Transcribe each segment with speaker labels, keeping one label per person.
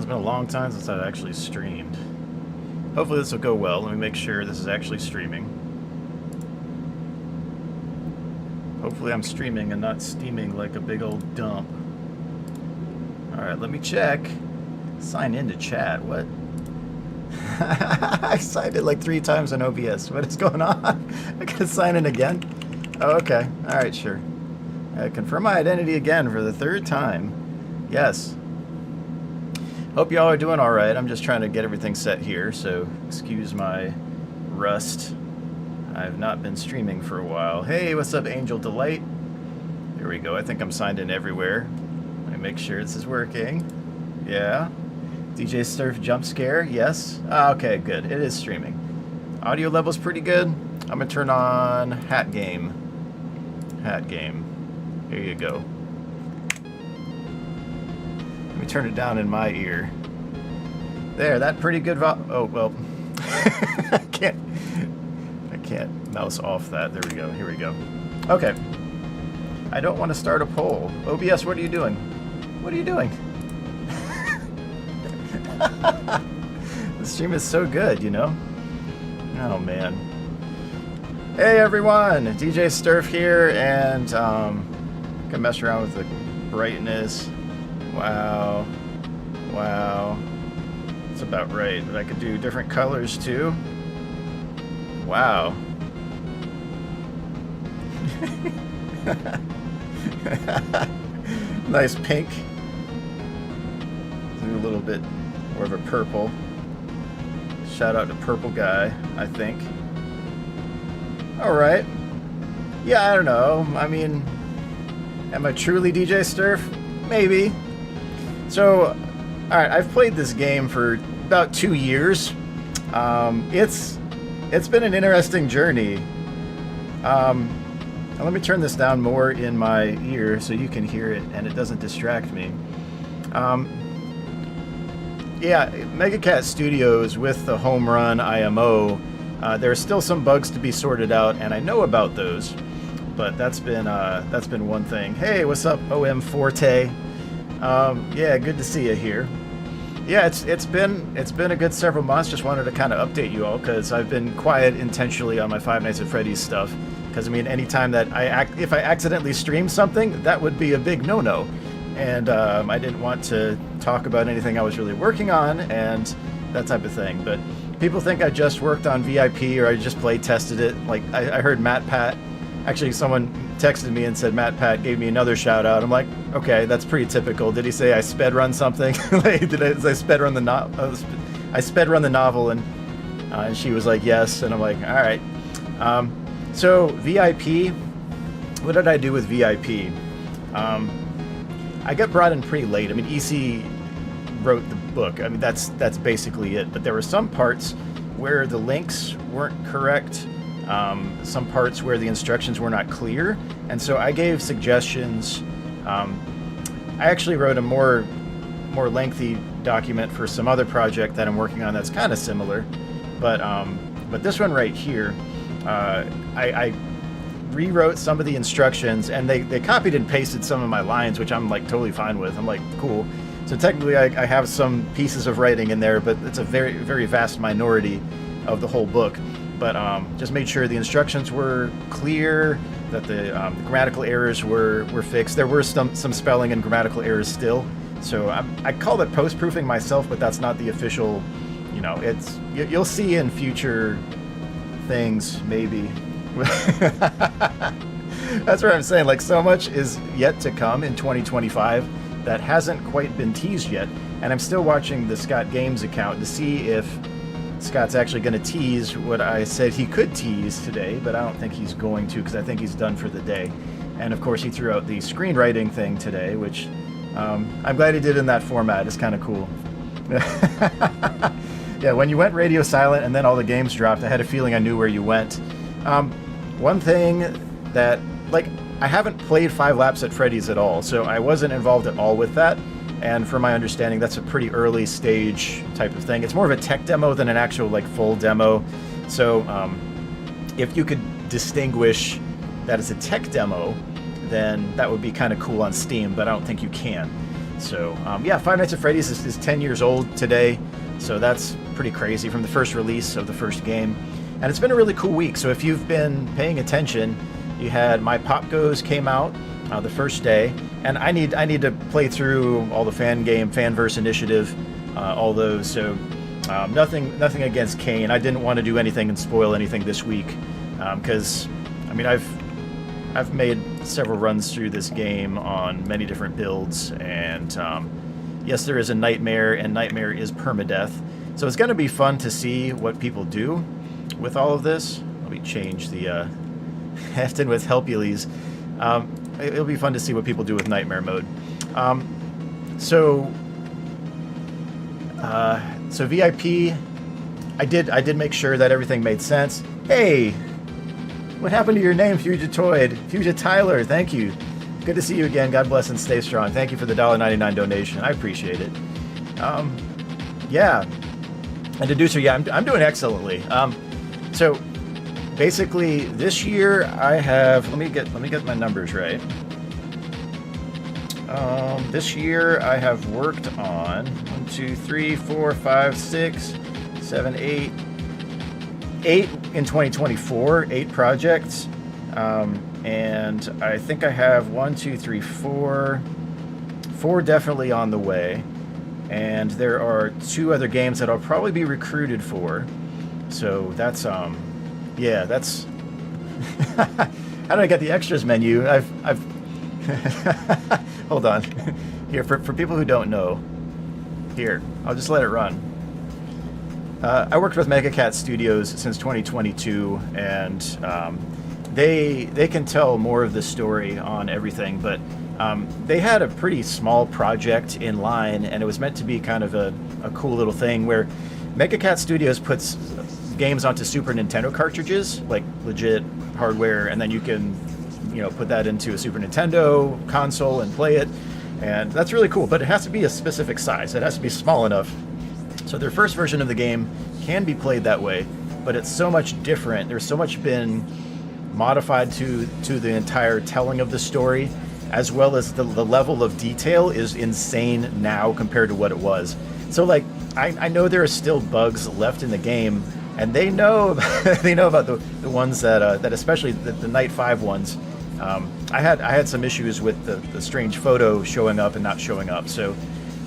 Speaker 1: been a long time since I've actually streamed. Hopefully this will go well. Let me make sure this is actually streaming. Hopefully I'm streaming and not steaming like a big old dump. Alright, let me check. Sign into chat. What? I signed it like 3 times on OBS. What is going on? I gotta sign in again? Oh, okay. Alright, sure. Confirm my identity again for the 3rd time. Yes. Hope y'all are doing alright. I'm just trying to get everything set here, so excuse my rust. I've not been streaming for a while. Hey, what's up, Angel Delight? There we go. I think I'm signed in everywhere. Let me make sure this is working. Yeah. DJ Sterf jump scare. Yes. Okay, good. It is streaming. Audio level's pretty good. I'm gonna turn on hat game. Hat game. Here you go. Let me turn it down in my ear. There, that pretty good oh, well. I can't mouse off that. There we go. Here we go. Okay. I don't want to start a poll. OBS, what are you doing? What are you doing? The stream is so good, you know? Oh, man. Hey, everyone! DJ Sterf here, and can mess around with the brightness. Wow. Wow. That's about right. But I could do different colors, too. Wow. Nice pink. Do a little bit more of a purple. Shout out to Purple Guy, I think. Alright. Yeah, I don't know. I mean, am I truly DJ Sterf? Maybe. So, alright, I've played this game for about 2 years. It's been an interesting journey. Let me turn this down more in my ear so you can hear it and it doesn't distract me. Yeah, Megacat Studios with the home run IMO, there are still some bugs to be sorted out, and I know about those. But that's been one thing. Hey, what's up, OM Forte? Yeah, good to see you here. Yeah, it's been a good several months. Just wanted to kind of update you all because I've been quiet intentionally on my Five Nights at Freddy's stuff. Because I mean, anytime that if I accidentally stream something, that would be a big no-no. And I didn't want to talk about anything I was really working on and that type of thing. But people think I just worked on VIP or I just play tested it. Like I heard Matt Pat. Actually, someone texted me and said Matt Pat gave me another shout out. I'm like, okay, that's pretty typical. Did he say I sped run something? Did I sped run the I sped run the novel, and she was like yes, and I'm like, all right. So VIP, what did I do with VIP? I got brought in pretty late. I mean, EC wrote the book. I mean, that's basically it. But there were some parts where the links weren't correct. Some parts where the instructions were not clear, and so I gave suggestions. I actually wrote a more lengthy document for some other project that I'm working on that's kind of similar, but this one right here, I rewrote some of the instructions, and they copied and pasted some of my lines, which I'm like totally fine with. I'm like, cool. So technically, I have some pieces of writing in there, but it's a very, very vast minority of the whole book. But just made sure the instructions were clear, that the grammatical errors were fixed. There were some spelling and grammatical errors still. So I call it post-proofing myself, but that's not the official, you know, you'll see in future things, maybe. That's what I'm saying. Like, so much is yet to come in 2025 that hasn't quite been teased yet. And I'm still watching the Scott Games account to see if Scott's actually going to tease what I said he could tease today, but I don't think he's going to because I think he's done for the day. And of course, he threw out the screenwriting thing today, which I'm glad he did in that format. It's kind of cool. Yeah, when you went radio silent and then all the games dropped, I had a feeling I knew where you went. One thing that, like, I haven't played 5 Laps at Freddy's at all, so I wasn't involved at all with that. And from my understanding, that's a pretty early stage type of thing. It's more of a tech demo than an actual, like, full demo. So if you could distinguish that as a tech demo, then that would be kind of cool on Steam, but I don't think you can. So yeah, Five Nights at Freddy's is 10 years old today, so that's pretty crazy from the first release of the first game. And it's been a really cool week. So if you've been paying attention, you had My Pop Goes came out the first day, and I need to play through all the Fanverse Initiative, all those. So nothing against Kane. I didn't want to do anything and spoil anything this week, because I mean I've made several runs through this game on many different builds, and yes, there is a Nightmare, and Nightmare is permadeath. So it's going to be fun to see what people do with all of this. Let me change the Hefton with Helpules. It'll be fun to see what people do with Nightmare mode. So VIP, I did make sure that everything made sense. Hey, what happened to your name, Fugitoid? Tyler, thank you. Good to see you again. God bless and stay strong. Thank you for the $1.99 donation. I appreciate it. Yeah. And Deducer, yeah, I'm doing excellently. So basically this year I have, let me get my numbers right. This year I have worked on 1, 2, 3, 4, 5, 6, 7, 8 in 2024, 8 projects. And I think I have 1, 2, 3, 4 definitely on the way. And there are 2 other games that I'll probably be recruited for. So that's, yeah, that's, how did I get the extras menu? I've hold on. Here, for people who don't know, here, I'll just let it run. I worked with MegaCat Studios since 2022, and they can tell more of the story on everything, but they had a pretty small project in line, and it was meant to be kind of a cool little thing where MegaCat Studios puts games onto Super Nintendo cartridges, like legit hardware, and then you can, you know, put that into a Super Nintendo console and play it, and that's really cool, but it has to be a specific size. It has to be small enough. So their first version of the game can be played that way, but it's so much different. There's so much been modified to the entire telling of the story, as well as the level of detail is insane now compared to what it was. So like, I know there are still bugs left in the game, and they know they know about the ones that especially the Night 5 ones. I had some issues with the strange photo showing up and not showing up, so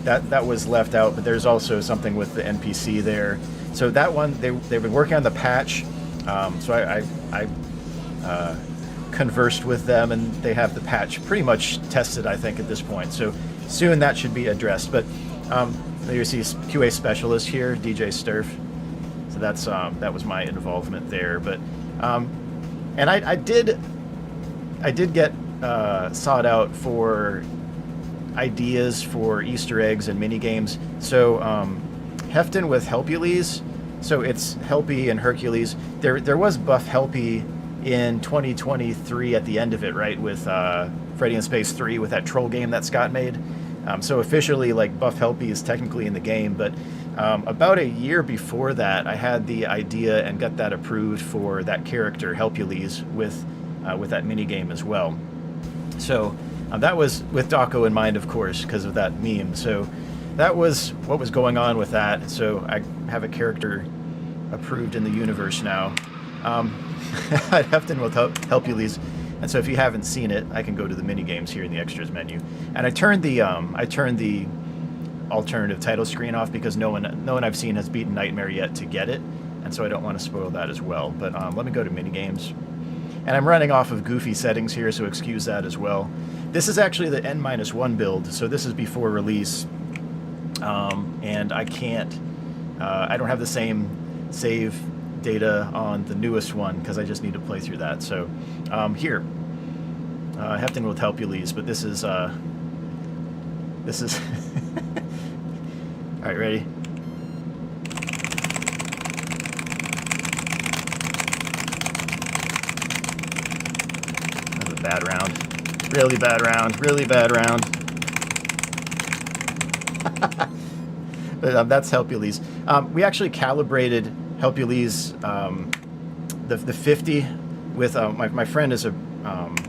Speaker 1: that was left out. But there's also something with the NPC there. So that one they've been working on the patch. So I conversed with them, and they have the patch pretty much tested, I think, at this point. So soon that should be addressed. But you see QA specialist here, DJ Sterf. So that's that was my involvement there. But and I did get sought out for ideas for Easter eggs and mini games. So Hefton with Helpules. So it's Helpy and Hercules. There was Buff Helpy in 2023 at the end of it, right, with Freddy in Space 3 with that troll game that Scott made. So officially, like, Buff Helpy is technically in the game, but about a year before that, I had the idea and got that approved for that character, Helpules, with that mini game as well. So that was with Dawko in mind, of course, because of that meme. So that was what was going on with that. So I have a character approved in the universe now. Hefton will help you, Lise. And so if you haven't seen it, I can go to the mini games here in the extras menu. And I turned the alternative title screen off because no one I've seen has beaten Nightmare yet to get it, and so I don't want to spoil that as well. But let me go to mini games. And I'm running off of goofy settings here, so excuse that as well. This is actually the N-1 build, so this is before release. And I can't, I don't have the same save data on the newest one because I just need to play through that. So here, Hefton will help you, Lise, but this is all right, ready? That was a bad round. Really bad round. Really bad round. But, that's Helpules. We actually calibrated Helpules, the 50 with my friend is a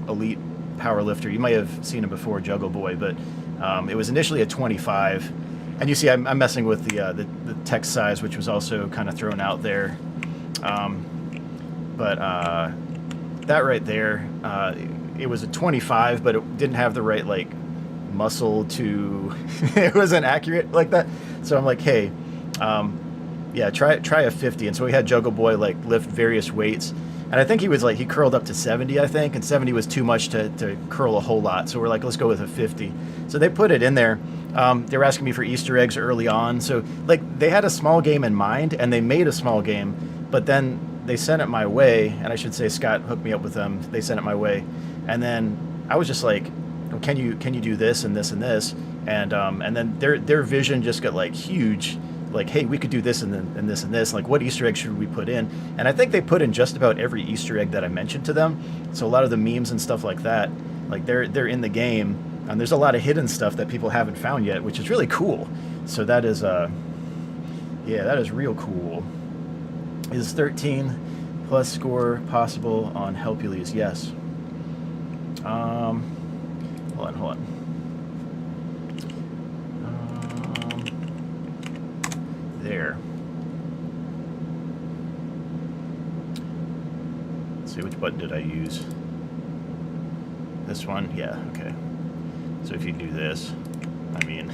Speaker 1: elite power lifter. You might have seen him before, Juggle Boy, but It was initially a 25, and you see I'm messing with the text size, which was also kind of thrown out there. But that right there, it was a 25, but it didn't have the right like muscle to. It wasn't accurate like that. So I'm like, hey, yeah, try a 50. And so we had Juggle Boy like lift various weights. And I think he curled up to 70, I think, and 70 was too much to curl a whole lot. So we're like, let's go with a 50. So they put it in there. They were asking me for Easter eggs early on. So like they had a small game in mind, and they made a small game, but then they sent it my way. And I should say Scott hooked me up with them. They sent it my way, and then I was just like, well, can you do this and this and this? And then their vision just got like huge. Like, hey, we could do this and this and this. Like, what Easter egg should we put in? And I think they put in just about every Easter egg that I mentioned to them. So a lot of the memes and stuff like that, like they're in the game. And there's a lot of hidden stuff that people haven't found yet, which is really cool. So that is, yeah, that is real cool. Is 13 plus score possible on Helpules? Yes. Hold on. There. Let's see, which button did I use? This one? Yeah, okay. So if you do this, I mean...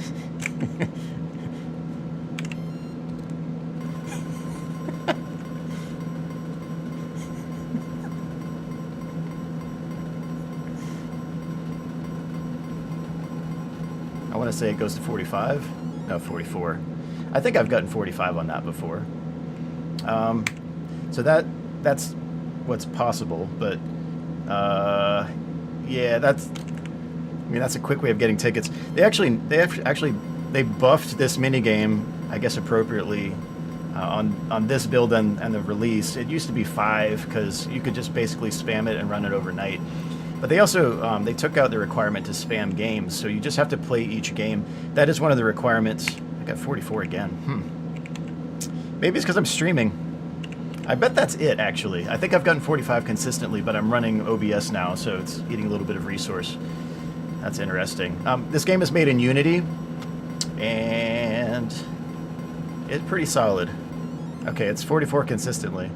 Speaker 1: I want to say it goes to 45? No, 44. I think I've gotten 45 on that before. So that's what's possible, but yeah, that's a quick way of getting tickets. They buffed this minigame, I guess appropriately, on this build and the release. It used to be 5 because you could just basically spam it and run it overnight. But they also they took out the requirement to spam games, so you just have to play each game. That is one of the requirements. Got 44 again. Maybe it's because I'm streaming. I bet that's it, actually. I think I've gotten 45 consistently, but I'm running OBS now, so it's eating a little bit of resource. That's interesting. This game is made in Unity, and it's pretty solid. Okay, it's 44 consistently.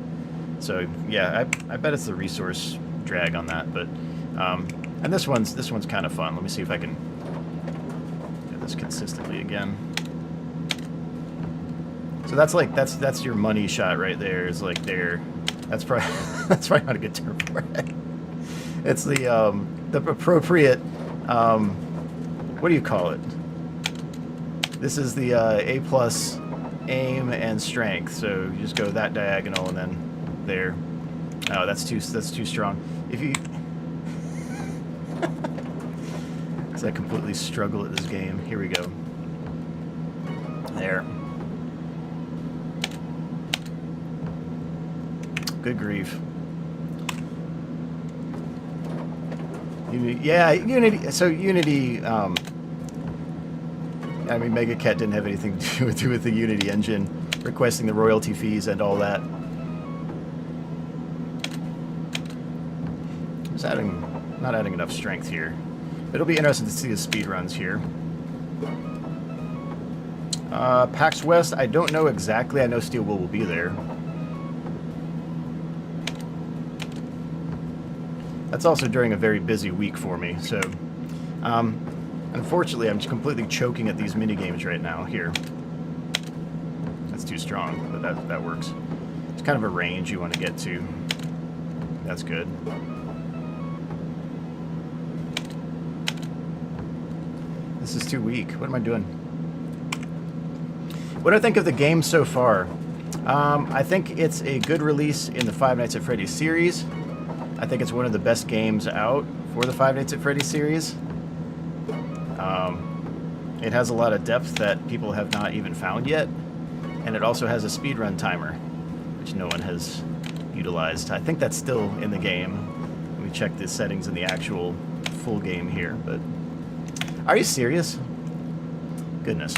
Speaker 1: So yeah, I bet it's the resource drag on that. But and this one's kind of fun. Let me see if I can get this consistently again. So that's your money shot right there. Is like there. That's probably not a good term for it. It's the appropriate. What do you call it? This is the A+ aim and strength. So you just go that diagonal and then there. Oh, that's too strong. If you. Because I completely struggle at this game. Here we go. There. Good grief. Yeah, Unity. So Unity. I mean, MegaCat didn't have anything to do with the Unity engine, requesting the royalty fees and all that. Just not adding enough strength here. It'll be interesting to see the speed runs here. PAX West, I don't know exactly. I know Steel will be there. That's also during a very busy week for me, so unfortunately I'm just completely choking at these mini games right now. Here, that's too strong, but that works. It's kind of a range you want to get to. That's good. This is too weak. What am I doing? What do I think of the game so far? I think it's a good release in the Five Nights at Freddy's series. I think it's one of the best games out for the Five Nights at Freddy's series. It has a lot of depth that people have not even found yet, and it also has a speedrun timer, which no one has utilized. I think that's still in the game. Let me check the settings in the actual full game here, but... Are you serious? Goodness.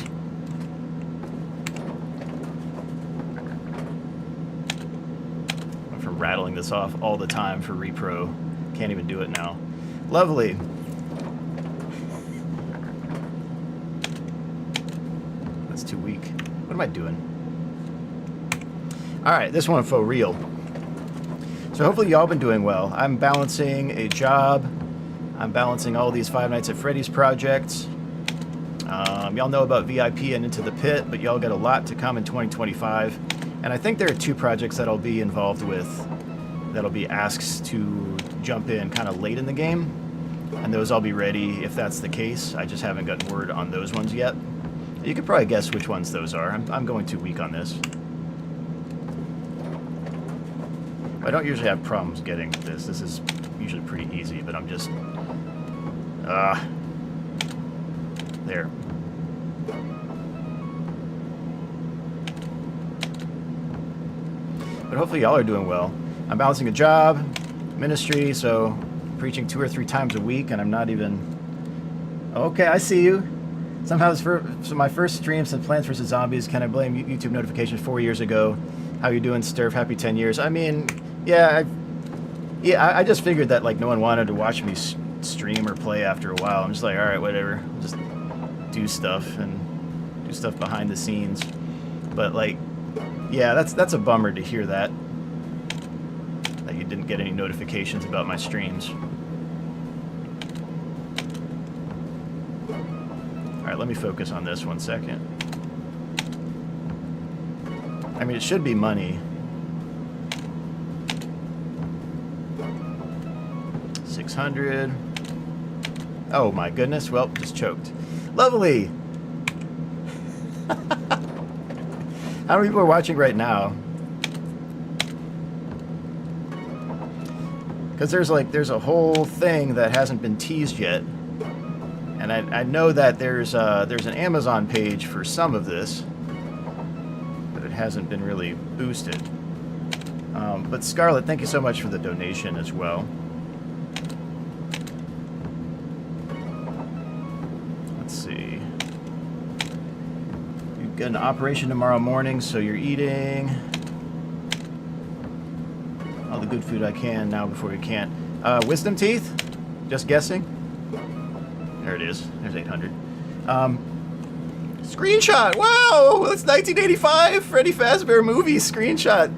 Speaker 1: From rattling this off all the time for repro. Can't even do it now. Lovely. That's too weak. What am I doing? All right, this one for real. So hopefully y'all been doing well. I'm balancing a job. I'm balancing all these Five Nights at Freddy's projects. Y'all know about VIP and Into the Pit, but y'all got a lot to come in 2025. And I think there are 2 projects that I'll be involved with that'll be asks to jump in kind of late in the game. And those I'll be ready if that's the case. I just haven't gotten word on those ones yet. You could probably guess which ones those are. I'm going too weak on this. I don't usually have problems getting this. This is usually pretty easy, but I'm just... there. But hopefully y'all are doing well. I'm balancing a job, ministry, so preaching 2 or 3 times a week, and I'm not even... Okay, I see you. Somehow, so my first stream since Plants vs. Zombies. Can I blame YouTube notifications 4 years ago? How you doing, Sterf? Happy 10 years. I mean, yeah, I just figured that like no one wanted to watch me stream or play after a while. I'm just like, all right, whatever. I'll just do stuff behind the scenes. But like, yeah, that's a bummer to hear that you didn't get any notifications about my streams. All right, let me focus on this 1 second. I mean, it should be money. 600. Oh my goodness, well, just choked. Lovely! How many people are watching right now? Because there's a whole thing that hasn't been teased yet. And I know that there's an Amazon page for some of this, but it hasn't been really boosted. But Scarlett, thank you so much for the donation as well. Let's see. You've got an operation tomorrow morning, so you're eating all the good food I can now before you can't. Wisdom teeth? Just guessing? There it is. There's 800. Screenshot! Wow! That's 1985 Freddy Fazbear movie screenshot.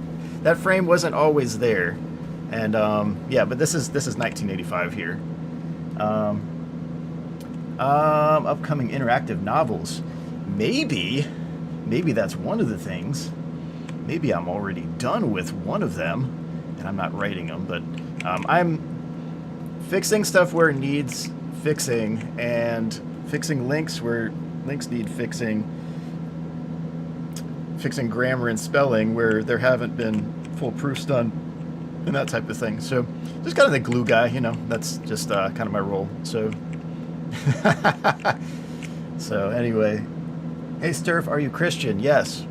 Speaker 1: That frame wasn't always there. And, yeah, but this is 1985 here. Upcoming interactive novels. Maybe that's one of the things. Maybe I'm already done with one of them, and I'm not writing them, but I'm fixing stuff where it needs fixing, and fixing links where links need fixing, fixing grammar and spelling where there haven't been full proofs done, and that type of thing. So just kind of the glue guy, you know, that's just kind of my role. So so anyway, hey Sterf, are you Christian? Yes.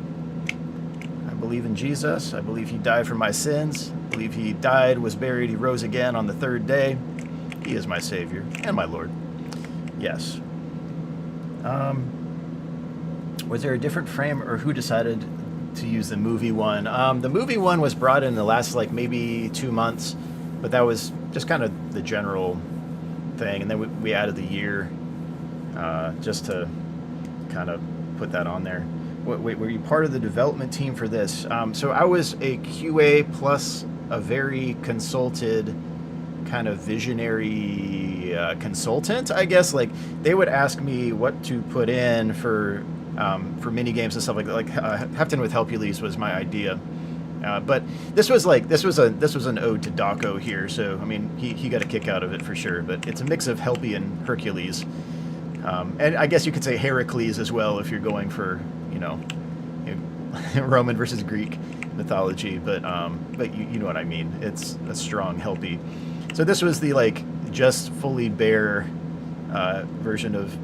Speaker 1: I believe in Jesus. I believe he died for my sins. I believe he died, was buried, he rose again on the 3rd day. He is my Savior and my Lord. Yes. Was there a different frame, or who decided to use the movie one? The movie one was brought in the last, like, maybe 2 months, but that was just kind of the general thing, and then we added the year just to kind of put that on there. Wait, were you part of the development team for this? So I was a QA plus a very consulted kind of visionary consultant, I guess. Like, they would ask me what to put in for mini games and stuff like that. Like Hefton with Helpules was my idea, but this was an ode to Daco here. So I mean, he got a kick out of it for sure. But it's a mix of Helpy and Hercules, and I guess you could say Heracles as well if you're going for Roman versus Greek mythology. But you know what I mean. It's a strong Helpy. So this was the like just fully bare version of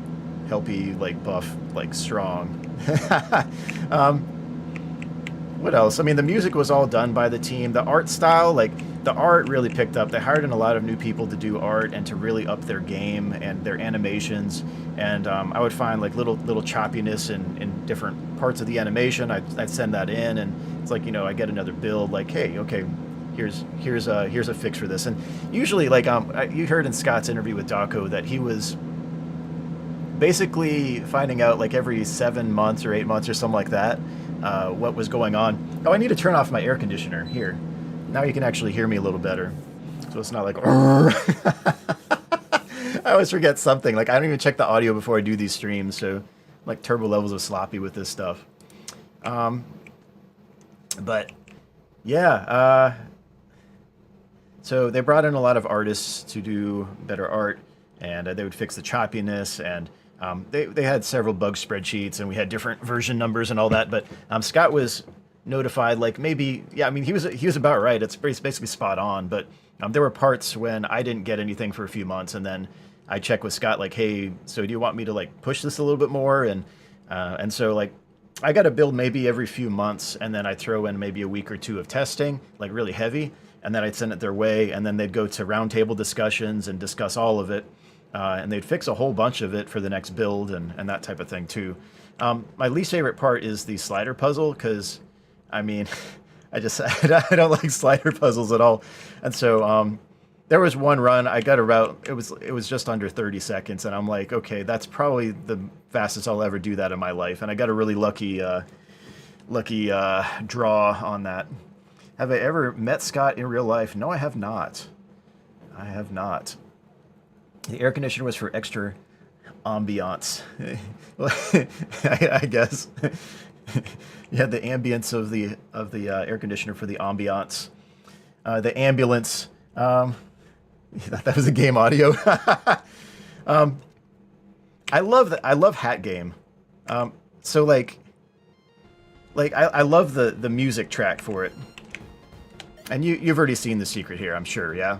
Speaker 1: Helpy, like buff, like strong. What else? I mean, the music was all done by the team. The art style, like the art really picked up. They hired in a lot of new people to do art and to really up their game and their animations. And I would find like little choppiness in different parts of the animation. I'd send that in, and it's like, I get another build. Like, hey, okay, here's a fix for this. And usually, like you heard in Scott's interview with Daco that he was basically finding out like every 7 months or 8 months or something like that, what was going on. Oh, I need to turn off my air conditioner here. Now you can actually hear me a little better, so it's not like. I always forget something. Like I don't even check the audio before I do these streams, so like turbo levels of sloppy with this stuff. But yeah, so they brought in a lot of artists to do better art, and they would fix the choppiness, and they had several bug spreadsheets, and we had different version numbers and all that. But Scott was notified, like maybe, yeah, I mean he was about right. It's basically spot on. But there were parts when I didn't get anything for a few months, and then I checked with Scott, like, hey, so do you want me to like push this a little bit more? And so like I got a build maybe every few months, and then I throw in maybe a week or two of testing, like really heavy, and then I'd send it their way, and then they'd go to roundtable discussions and discuss all of it, and they'd fix a whole bunch of it for the next build and that type of thing too. My least favorite part is the slider puzzle, because, I mean, I don't like slider puzzles at all, and so there was one run I got about, it was just under 30 seconds, and I'm like, okay, that's probably the fastest I'll ever do that in my life, and I got a really lucky draw on that. Have I ever met Scott in real life? No, I have not. I have not. The air conditioner was for extra ambiance. I guess. You had the ambience of the air conditioner for the ambiance. The ambulance. That was a game audio. I love that. I love Hat Game. So like I love the music track for it. And you've already seen the secret here, I'm sure, yeah?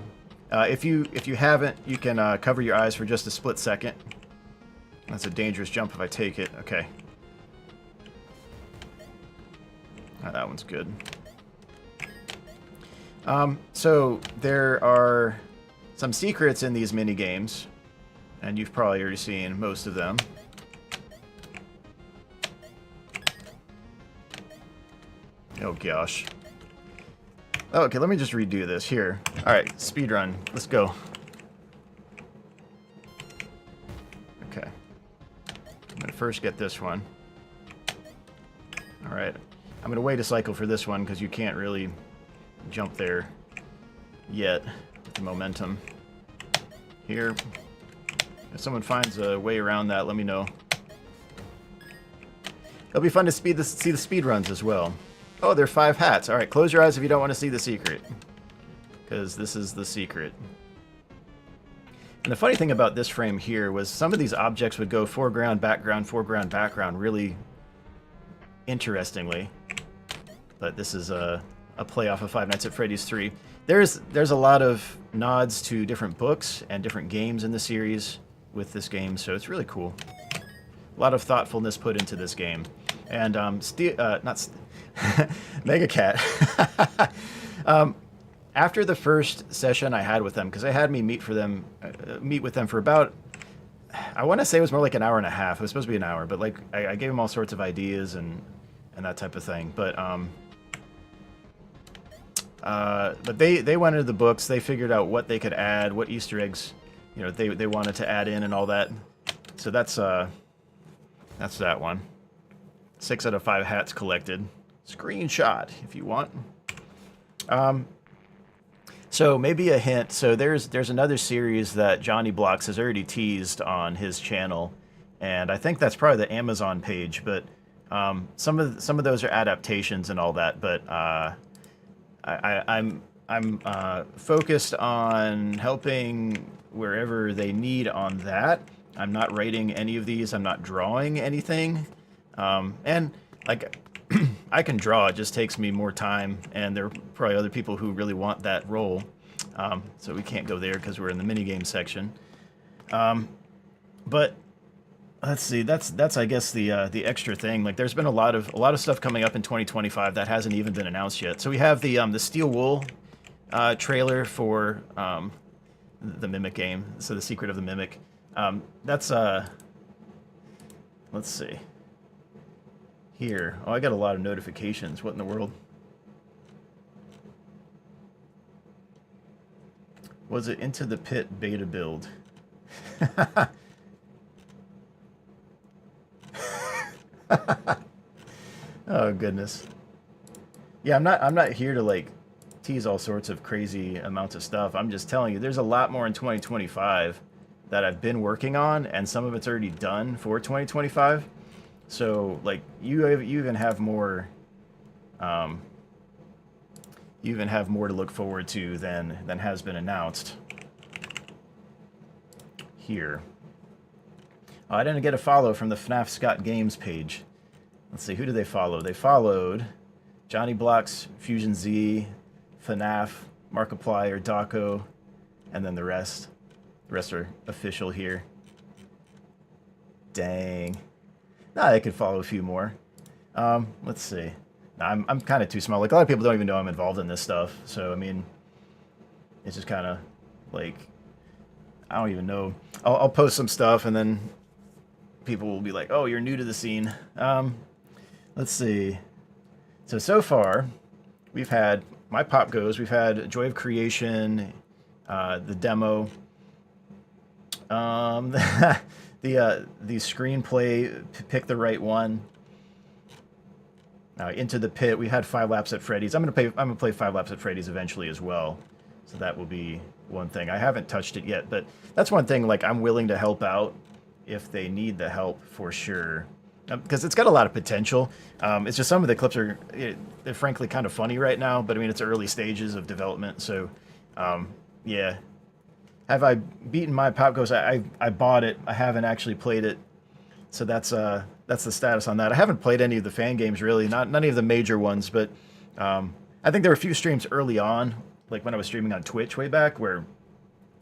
Speaker 1: If you haven't, you can cover your eyes for just a split second. That's a dangerous jump if I take it. Okay. That one's good. So there are some secrets in these mini games, and you've probably already seen most of them. Oh gosh. Oh, okay, let me just redo this here. All right, speedrun. Let's go. Okay. I'm gonna first get this one. All right. I'm gonna wait a cycle for this one because you can't really jump there yet with the momentum. Here. If someone finds a way around that, let me know. It'll be fun to see the speed runs as well. Oh, there are 5 hats. All right, close your eyes if you don't want to see the secret, because this is the secret. And the funny thing about this frame here was some of these objects would go foreground, background, really interestingly. But this is a play off of Five Nights at Freddy's 3. There's a lot of nods to different books and different games in the series with this game, so it's really cool. A lot of thoughtfulness put into this game. And Mega Cat. After the first session I had with them, because they had me meet with them for about, I want to say it was more like an hour and a half. It was supposed to be an hour, but like I gave them all sorts of ideas and that type of thing. But they went into the books. They figured out what they could add, what Easter eggs, you know, they wanted to add in and all that. So that's that one. 6 out of 5 hats collected. Screenshot if you want. So maybe a hint. So there's another series that Johnny Blocks has already teased on his channel, and I think that's probably the Amazon page. But some of those are adaptations and all that. But I'm focused on helping wherever they need on that. I'm not writing any of these. I'm not drawing anything. And like I can draw, it just takes me more time, and there are probably other people who really want that role. So we can't go there because we're in the minigame section. But let's see, that's I guess the extra thing. Like there's been a lot of stuff coming up in 2025 that hasn't even been announced yet. So we have the Steel Wool trailer for the Mimic game. So the Secret of the Mimic. That's let's see. Here. Oh, I got a lot of notifications. What in the world? Was it Into the Pit beta build? Oh goodness. Yeah, I'm not here to like tease all sorts of crazy amounts of stuff. I'm just telling you, there's a lot more in 2025 that I've been working on, and some of it's already done for 2025. So like you even have more, um, you even have more to look forward to than has been announced here. Oh, I didn't get a follow from the FNaF Scott Games page. Let's see, who did they follow? They followed Johnny Blocks, Fusion Z, FNaF, Markiplier, Daco, and then the rest. The rest are official here. Dang. Nah, they could follow a few more. Let's see. Nah, I'm kind of too small. Like, a lot of people don't even know I'm involved in this stuff. So, I mean, it's just kind of like, I don't even know. I'll post some stuff and then people will be like, oh, you're new to the scene. Let's see. So far, we've had My Pop Goes, we've had Joy of Creation, the demo, the screenplay, Pick the Right One, Into the Pit. We had 5 Laps at Freddy's. I'm gonna play 5 Laps at Freddy's eventually as well. So that will be one thing. I haven't touched it yet, but that's one thing. Like, I'm willing to help out if they need the help for sure. Because it's got a lot of potential. It's just some of the clips are, they're frankly kind of funny right now, but I mean, it's early stages of development. So, yeah. Have I beaten My Pop Goes? I bought it. I haven't actually played it. So that's the status on that. I haven't played any of the fan games really, not any of the major ones, but I think there were a few streams early on, like when I was streaming on Twitch way back, where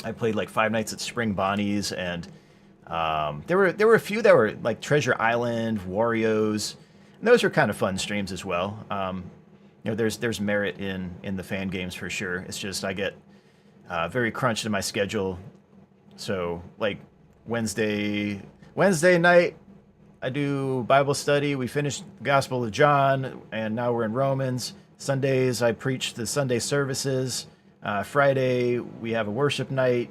Speaker 1: I played like Five Nights at Spring Bonnie's, and there were a few that were like Treasure Island, Wario's, and those were kind of fun streams as well. There's merit in the fan games for sure. It's just I get very crunched in my schedule. So like Wednesday night, I do Bible study. We finished the Gospel of John, and now we're in Romans. Sundays, I preach the Sunday services. Friday, we have a worship night.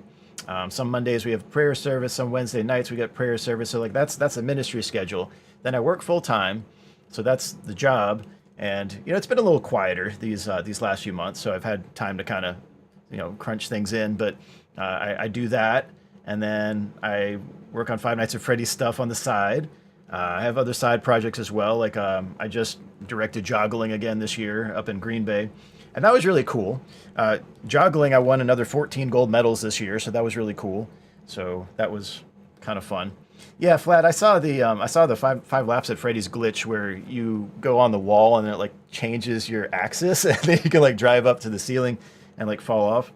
Speaker 1: Some Mondays we have prayer service. Some Wednesday nights we get prayer service. So like that's a ministry schedule. Then I work full time, so that's the job. And it's been a little quieter these last few months. So I've had time to kind of crunch things in. But I do that, and then I work on Five Nights at Freddy's stuff on the side. I have other side projects as well. Like I just directed Joggling again this year up in Green Bay. And that was really cool. Joggling, I won another 14 gold medals this year, so that was really cool. So that was kind of fun. Yeah, Flat, I saw the five laps at Freddy's glitch where you go on the wall and it like changes your axis, and then you can like drive up to the ceiling and like fall off.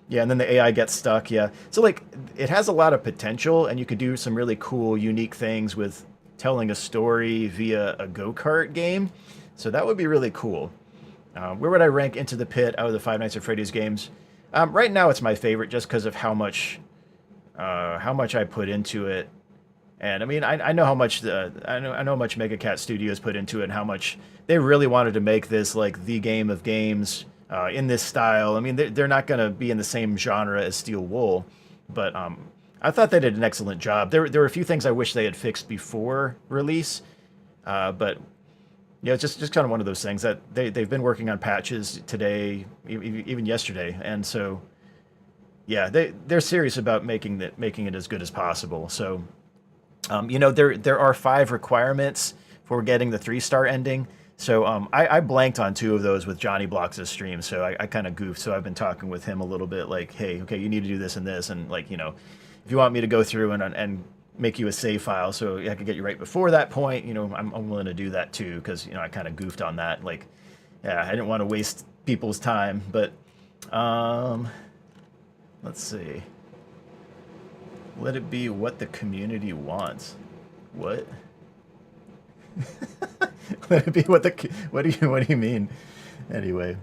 Speaker 1: Yeah, and then the AI gets stuck. Yeah, so like it has a lot of potential, and you could do some really cool, unique things with telling a story via a go-kart game. So that would be really cool. Where would I rank Into the Pit out of the Five Nights at Freddy's games? Right now, it's my favorite just because of how much I put into it, and I mean, I know how much I know how much Mega Cat Studios put into it, and how much they really wanted to make this like the game of games in this style. I mean, they're not going to be in the same genre as Steel Wool, but I thought they did an excellent job. There were a few things I wish they had fixed before release, but. Yeah, it's just kind of one of those things that they've been working on patches today, even yesterday, and so yeah, they're serious about making it as good as possible. So, there are 5 requirements for getting the 3-star ending. So I blanked on 2 of those with Johnny Blocks' stream, so I kind of goofed. So I've been talking with him a little bit, like, hey, okay, you need to do this and this, and like if you want me to go through and make you a save file so I could get you right before that point, I'm willing to do that too, because I kind of goofed on that. Like, yeah, I didn't want to waste people's time, but let's see. Let it be what the community wants. What? Let it be what do you mean? Anyway,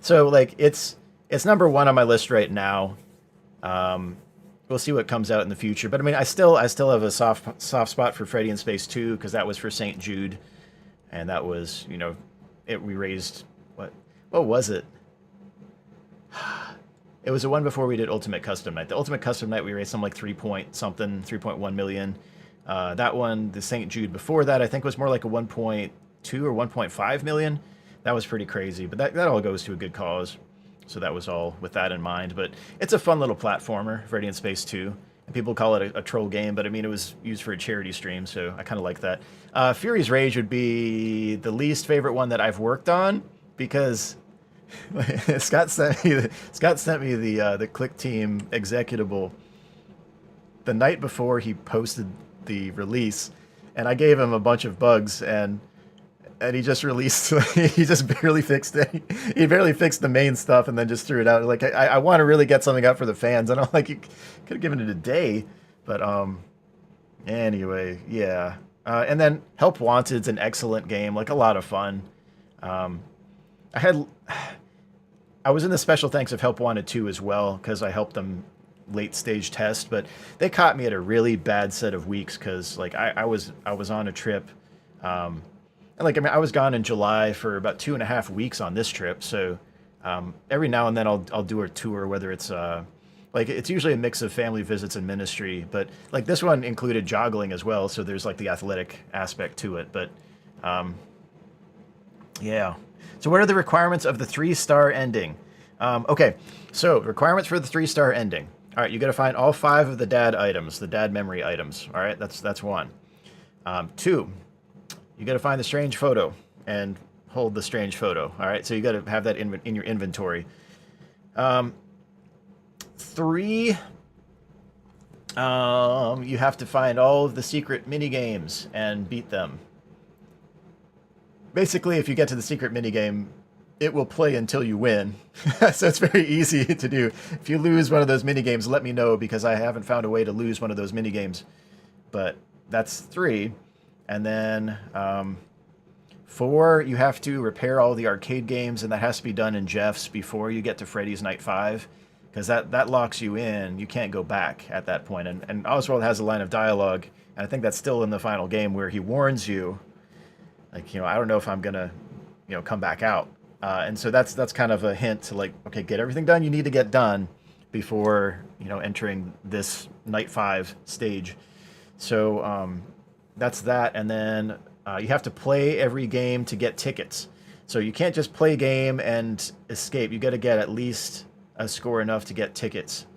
Speaker 1: so like it's number 1 on my list right now. We'll see what comes out in the future, but I mean, I still have a soft spot for Freddy in Space 2 because that was for St. Jude, and that was we raised what was it? It was the one before we did Ultimate Custom Night. The Ultimate Custom Night, we raised something like 3 point something, 3.1 million. That one, the St. Jude before that, I think was more like a 1.2 or 1.5 million. That was pretty crazy, but that all goes to a good cause. So that was all with that in mind. But it's a fun little platformer, Freddy in Space 2. And people call it a troll game, but I mean, it was used for a charity stream, so I kind of like that. Fury's Rage would be the least favorite one that I've worked on, because Scott sent me the Click Team executable the night before he posted the release, and I gave him a bunch of bugs, and he just released, he just barely fixed it. He barely fixed the main stuff and then just threw it out. Like, I want to really get something out for the fans. And I'm like, you could have given it a day. But anyway, yeah. And then Help Wanted's an excellent game, like a lot of fun. I was in the special thanks of Help Wanted 2 as well, because I helped them late stage test, but they caught me at a really bad set of weeks, because like I was on a trip. And like, I mean, I was gone in July for about 2.5 weeks on this trip. So every now and then I'll do a tour, whether it's like, it's usually a mix of family visits and ministry, but like this one included joggling as well. So there's like the athletic aspect to it, but yeah. So what are the requirements of the 3-star ending? Okay, so requirements for the 3-star ending. All right, you got to find all 5 of the dad items, the dad memory items. All right, that's 1. 2, you got to find the strange photo and hold the strange photo. All right, so you got to have that in your inventory. 3, you have to find all of the secret mini games and beat them. Basically, if you get to the secret minigame, it will play until you win. So it's very easy to do. If you lose one of those minigames, let me know, because I haven't found a way to lose one of those minigames. But that's 3. And then 4, you have to repair all the arcade games, and that has to be done in Jeff's before you get to Freddy's Night 5, because that locks you in. You can't go back at that point. And Oswald has a line of dialogue, and I think that's still in the final game, where he warns you, like, I don't know if I'm gonna, come back out. And so that's kind of a hint to, like, okay, get everything done you need to get done before, entering this Night 5 stage. So that's that. And then you have to play every game to get tickets. So you can't just play a game and escape. You got to get at least a score enough to get tickets.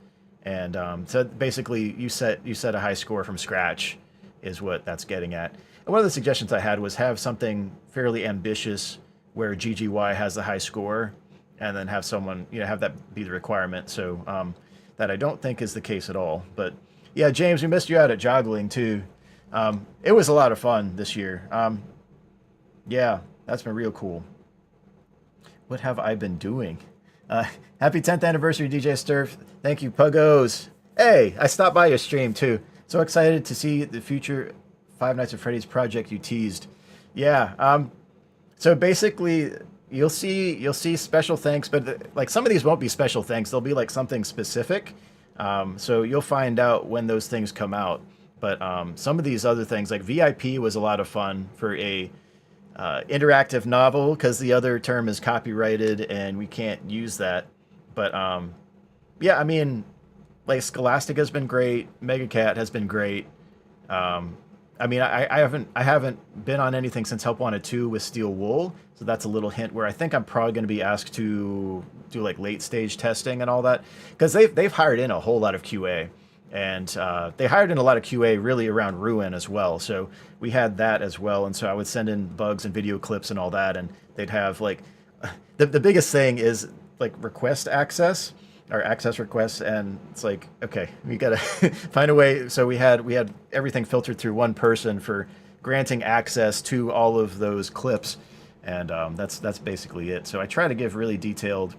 Speaker 1: And so basically you set a high score from scratch is what that's getting at. And one of the suggestions I had was have something fairly ambitious where GGY has the high score, and then have someone, have that be the requirement. So that I don't think is the case at all. But yeah, James, we missed you out at joggling too. It was a lot of fun this year. Yeah, that's been real cool. What have I been doing? Happy 10th anniversary, DJ Sterf. Thank you, Puggos. Hey, I stopped by your stream too. So excited to see the future Five Nights at Freddy's project you teased. Yeah. So basically, you'll see special thanks, but like some of these won't be special thanks. They'll be like something specific. So you'll find out when those things come out. But some of these other things, like VIP, was a lot of fun for a interactive novel, because the other term is copyrighted and we can't use that. But yeah, I mean, like Scholastica's been great. Megacat has been great. I mean, I haven't been on anything since Help Wanted 2 with Steel Wool, so that's a little hint where I think I'm probably going to be asked to do like late stage testing and all that, because they've hired in a whole lot of QA, and they hired in a lot of QA really around Ruin as well. So we had that as well, and so I would send in bugs and video clips and all that, and they'd have like the biggest thing is like request access. Our access requests, and it's like, okay, we gotta find a way. So we had everything filtered through one person for granting access to all of those clips, and that's basically it. So I try to give really detailed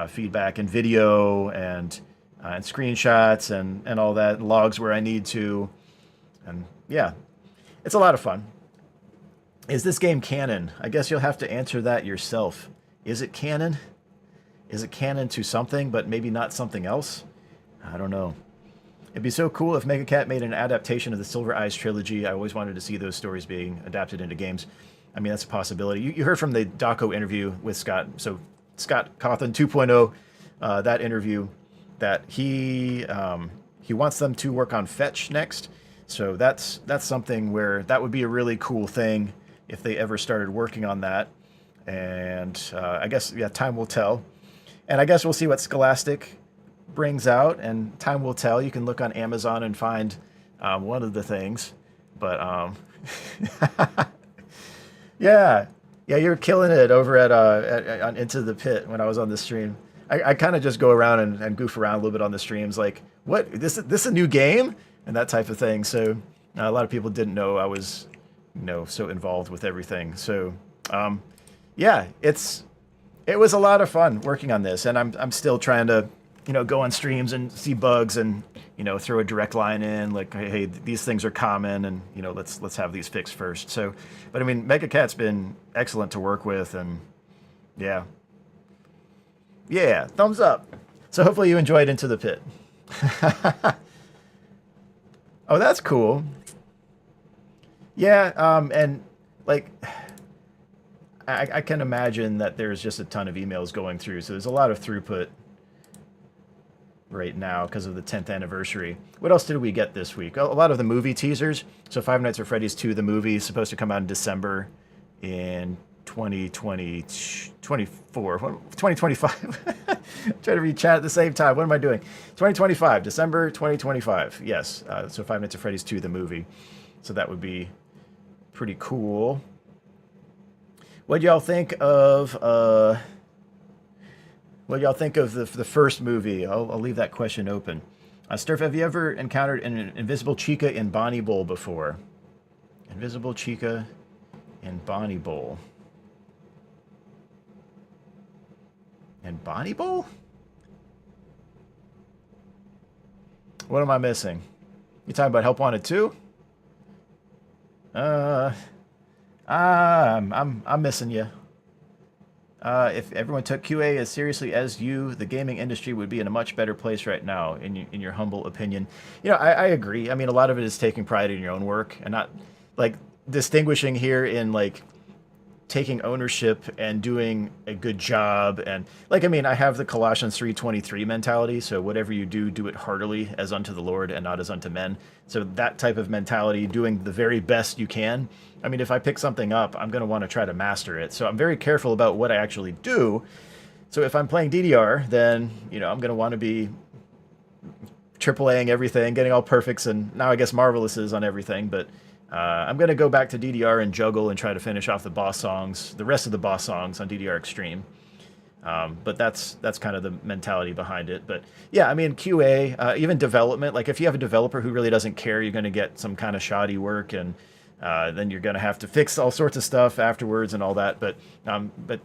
Speaker 1: feedback and video and screenshots and all that, logs where I need to, and yeah, it's a lot of fun. Is this game canon? I guess you'll have to answer that yourself. Is it canon? Is it canon to something, but maybe not something else? I don't know. It'd be so cool if Megacat made an adaptation of the Silver Eyes trilogy. I always wanted to see those stories being adapted into games. I mean, that's a possibility. You heard from the Daco interview with Scott. So Scott Cawthon 2.0 that interview that he wants them to work on fetch next. So that's something where that would be a really cool thing if they ever started working on that. And I guess, yeah, time will tell. And I guess we'll see what Scholastic brings out, and time will tell. You can look on Amazon and find one of the things. But yeah, yeah, you're killing it over on Into the Pit when I was on the stream. I kind of just go around and goof around a little bit on the streams, like, what, this a new game, and that type of thing. So a lot of people didn't know I was, so involved with everything. So yeah, it was a lot of fun working on this, and I'm still trying to go on streams and see bugs and throw a direct line in like, hey, these things are common, and let's have these fixed first. So, but I mean, Mega Cat's been excellent to work with, and yeah, thumbs up. So hopefully you enjoyed Into the Pit. Oh, that's cool. Yeah, and like, I can imagine that there's just a ton of emails going through, so there's a lot of throughput right now because of the 10th anniversary. What else did we get this week? A lot of the movie teasers. So Five Nights at Freddy's 2, the movie, is supposed to come out in December in 2025. Trying to read chat at the same time. What am I doing? 2025, December 2025. Yes. So Five Nights at Freddy's 2, the movie. So that would be pretty cool. What y'all think of the first movie? I'll leave that question open. Sterf, have you ever encountered an invisible Chica in Bonnie Bowl before? Invisible Chica in Bonnie Bowl. In Bonnie Bowl? What am I missing? You talking about Help Wanted 2? I'm missing you. If everyone took QA as seriously as you, the gaming industry would be in a much better place right now, in your humble opinion. I agree. I mean, a lot of it is taking pride in your own work and not, like, distinguishing here in, like, taking ownership and doing a good job. And, like, I mean, I have the Colossians 3:23 mentality, so whatever you do, do it heartily as unto the Lord and not as unto men. So that type of mentality, doing the very best you can. I mean, if I pick something up, I'm going to want to try to master it. So I'm very careful about what I actually do. So if I'm playing DDR, then, I'm going to want to be AAAing everything, getting all perfects, and now I guess marvelouses on everything. But I'm going to go back to DDR and juggle and try to finish off the rest of the boss songs on DDR Extreme. But that's kind of the mentality behind it. But yeah, I mean, QA, even development, like if you have a developer who really doesn't care, you're going to get some kind of shoddy work, and then you're going to have to fix all sorts of stuff afterwards and all that. But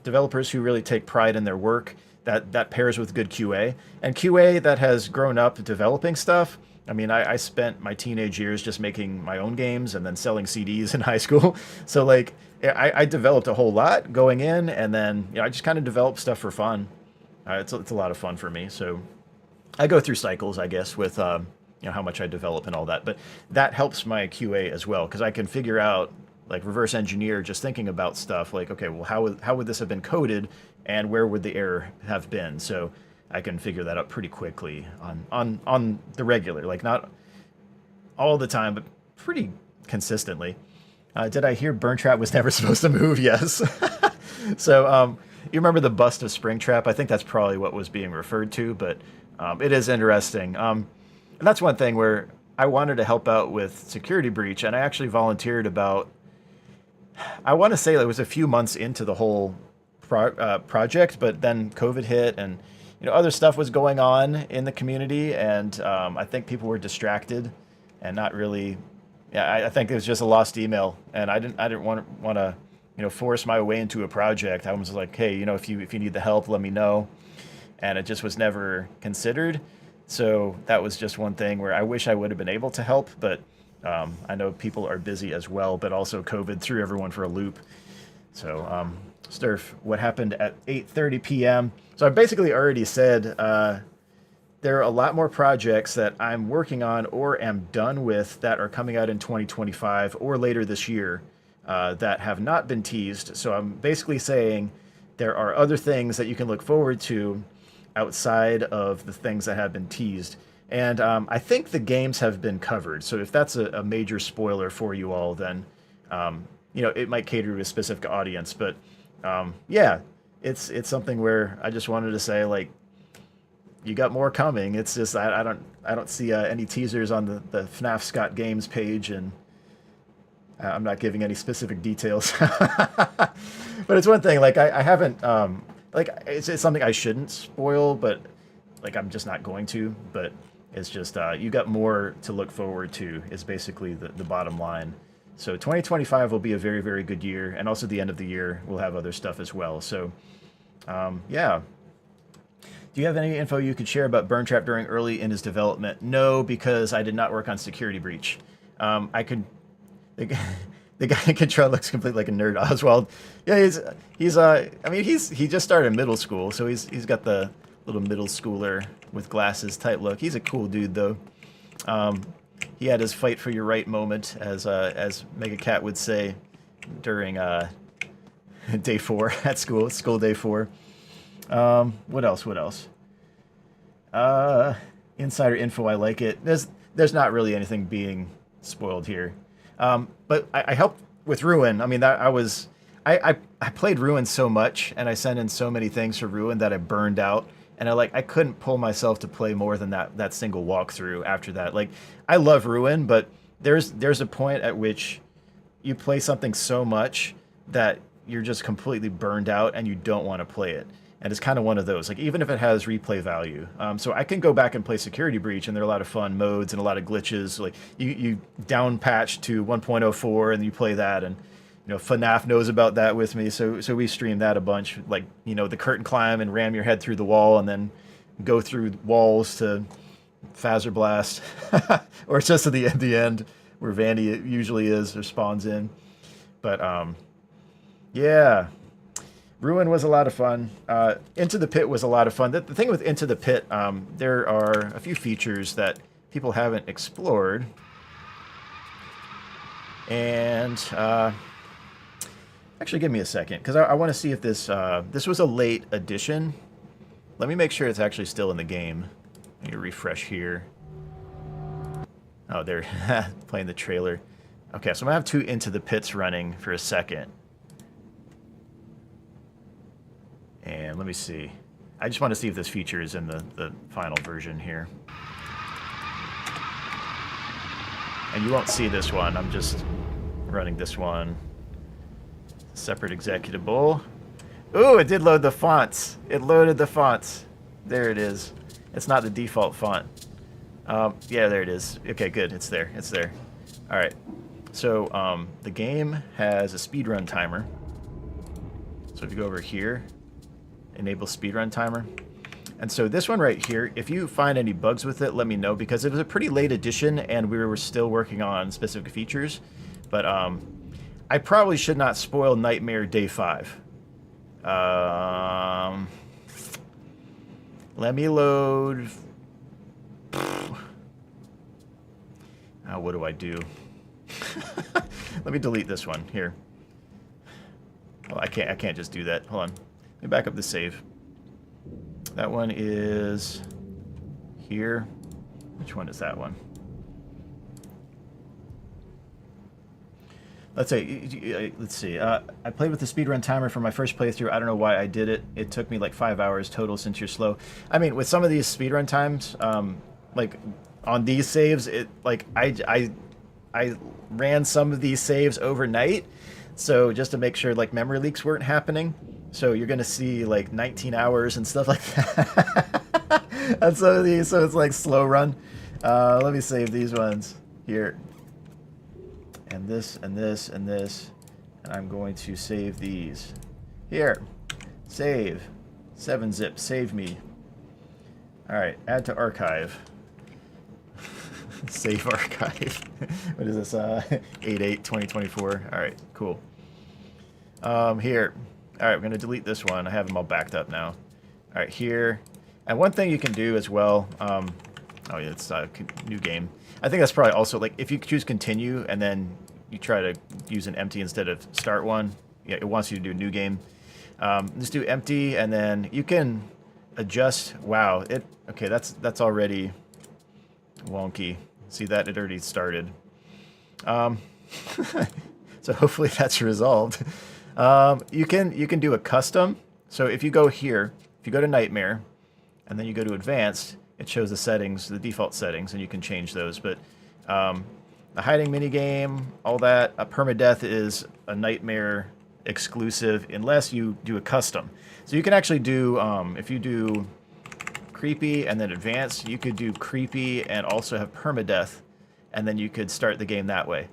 Speaker 1: developers who really take pride in their work, that pairs with good QA. And QA that has grown up developing stuff. I mean, I spent my teenage years just making my own games and then selling CDs in high school. So, like, I developed a whole lot going in, and then I just kind of developed stuff for fun. It's a lot of fun for me. So I go through cycles, I guess, with how much I develop and all that. But that helps my QA as well, because I can figure out, like, reverse engineer just thinking about stuff like, okay, well, how would this have been coded, and where would the error have been? So I can figure that out pretty quickly on the regular, like not all the time, but pretty consistently. Did I hear Burn Trap was never supposed to move? Yes. So you remember the bust of Springtrap? I think that's probably what was being referred to, but it is interesting. And that's one thing where I wanted to help out with Security Breach, and I actually volunteered about, I want to say it was a few months into the whole project, but then COVID hit, and other stuff was going on in the community, and I think people were distracted and not really. Yeah, I think it was just a lost email, and I didn't want to force my way into a project. I was like, hey, if you need the help, let me know, and it just was never considered. So that was just one thing where I wish I would have been able to help, but I know people are busy as well, but also COVID threw everyone for a loop. So Sterf, what happened at 8:30 p.m. So I basically already said there are a lot more projects that I'm working on or am done with that are coming out in 2025 or later this year that have not been teased. So I'm basically saying there are other things that you can look forward to outside of the things that have been teased. And I think the games have been covered. So if that's a major spoiler for you all, then it might cater to a specific audience. But yeah, it's something where I just wanted to say, like, you got more coming. It's just I don't see any teasers on the FNaF Scott Games page, and I'm not giving any specific details. But it's one thing. Like I haven't like it's something I shouldn't spoil, but like I'm just not going to. But it's just you got more to look forward to. Is basically the bottom line. So 2025 will be a very, very good year, and also the end of the year we'll have other stuff as well. So yeah. Do you have any info you could share about Burn Trap during early in his development? No, because I did not work on Security Breach. I could. The guy in control looks completely like a nerd. Oswald. Yeah, he's I mean he just started middle school, so he's got the little middle schooler with glasses type look. He's a cool dude though. He had his fight for your right moment, as Mega Cat would say during day 4 at school day 4. What else? Insider info, I like it. There's not really anything being spoiled here. But I helped with Ruin. I mean, I played Ruin so much, and I sent in so many things for Ruin that I burned out, and I couldn't pull myself to play more than that single walkthrough after that. Like, I love Ruin, but there's a point at which you play something so much that you're just completely burned out and you don't want to play it. And it's kind of one of those, like, even if it has replay value. So I can go back and play Security Breach, and there are a lot of fun modes and a lot of glitches. Like, you down patch to 1.04 and you play that, and FNaF knows about that with me, so we stream that a bunch. Like, the curtain climb and ram your head through the wall and then go through walls to Phaser Blast. Or it's just at the end where Vandy usually is or spawns in. But yeah. Ruin was a lot of fun. Into the Pit was a lot of fun. The thing with Into the Pit, there are a few features that people haven't explored. And actually, give me a second, because I want to see if this was a late addition. Let me make sure it's actually still in the game. Let me refresh here. Oh, they're playing the trailer. Okay, so I'm going to have 2 Into the Pits running for a second. And let me see. I just want to see if this feature is in the final version here. And you won't see this one. I'm just running this one. Separate executable. Ooh, it did load the fonts. It loaded the fonts. There it is. It's not the default font. Yeah, there it is. Okay, good. It's there. It's there. All right. So the game has a speedrun timer. So if you go over here, enable speedrun timer. And so this one right here, if you find any bugs with it, let me know, because it was a pretty late addition and we were still working on specific features. But I probably should not spoil Nightmare Day 5. Let me load. What do I do? Let me delete this one here. Oh, I can't just do that. Hold on. Let me back up the save. That one is here. Which one is that one? Let's see. I played with the speedrun timer for my first playthrough. I don't know why I did it. It took me like 5 hours total since you're slow. I mean, with some of these speedrun times, like on these saves, I ran some of these saves overnight, so just to make sure like memory leaks weren't happening. So you're gonna see like 19 hours and stuff like that. And some of these, so it's like slow run. Let me save these ones here. And this, and this, and this. And I'm going to save these. Here. Save. 7-zip. Save me. Alright, add to archive. Save archive. What is this? 8/8/2024. Alright, cool. Here. Alright, we're going to delete this one. I have them all backed up now. Alright, here. And one thing you can do as well, oh yeah, it's a new game. I think that's probably also, like, if you choose continue and then you try to use an empty instead of start one, yeah, it wants you to do a new game. Just do empty, and then you can adjust. Wow, okay, that's already wonky. See that? It already started. So hopefully that's resolved. You can do a custom. So if you go here, if you go to Nightmare, and then you go to Advanced, it shows the settings, the default settings, and you can change those. But the hiding minigame, all that, permadeath is a Nightmare exclusive unless you do a custom. So you can actually do, if you do creepy and then advanced, you could do creepy and also have permadeath, and then you could start the game that way.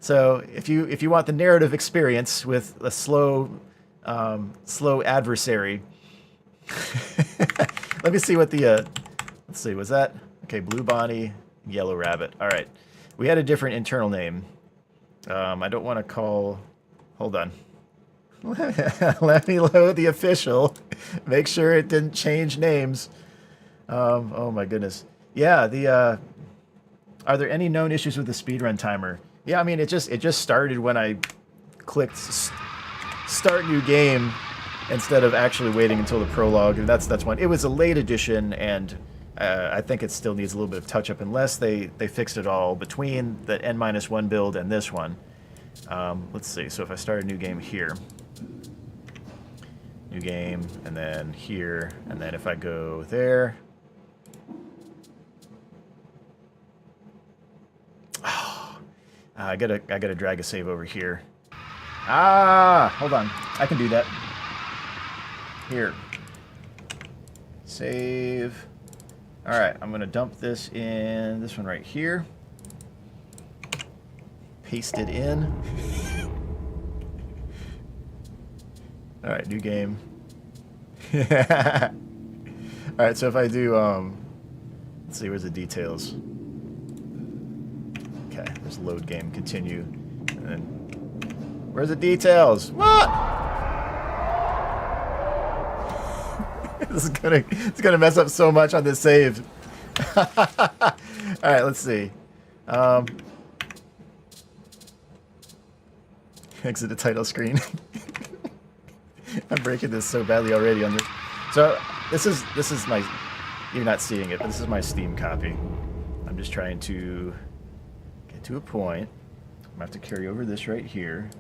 Speaker 1: So if you want the narrative experience with a slow adversary, let me see what the let's see, was that okay? Blue Bonnie, Yellow Rabbit. All right, we had a different internal name. I don't want to call. Hold on. Let me load the official. Make sure it didn't change names. Oh my goodness. Yeah. Are there any known issues with the speedrun timer? Yeah, I mean it just started when I clicked start new game instead of actually waiting until the prologue. And that's one. It was a late edition, and I think it still needs a little bit of touch up unless they fixed it all between the N-1 build and this one. Let's see. So if I start a new game here. New game, and then here, and then if I go there. Oh, I gotta drag a save over here. Hold on. I can do that. Here. Save. Alright, I'm gonna dump this in this one right here. Paste it in. Alright, new game. Alright, so if I do, let's see, where's the details? Okay, there's load game, continue. And then, where's the details? What? It's gonna mess up so much on this save. Alright, let's see. Exit the title screen. I'm breaking this so badly already on this. So this is my, you're not seeing it, but this is my Steam copy. I'm just trying to get to a point. I'm gonna have to carry over this right here.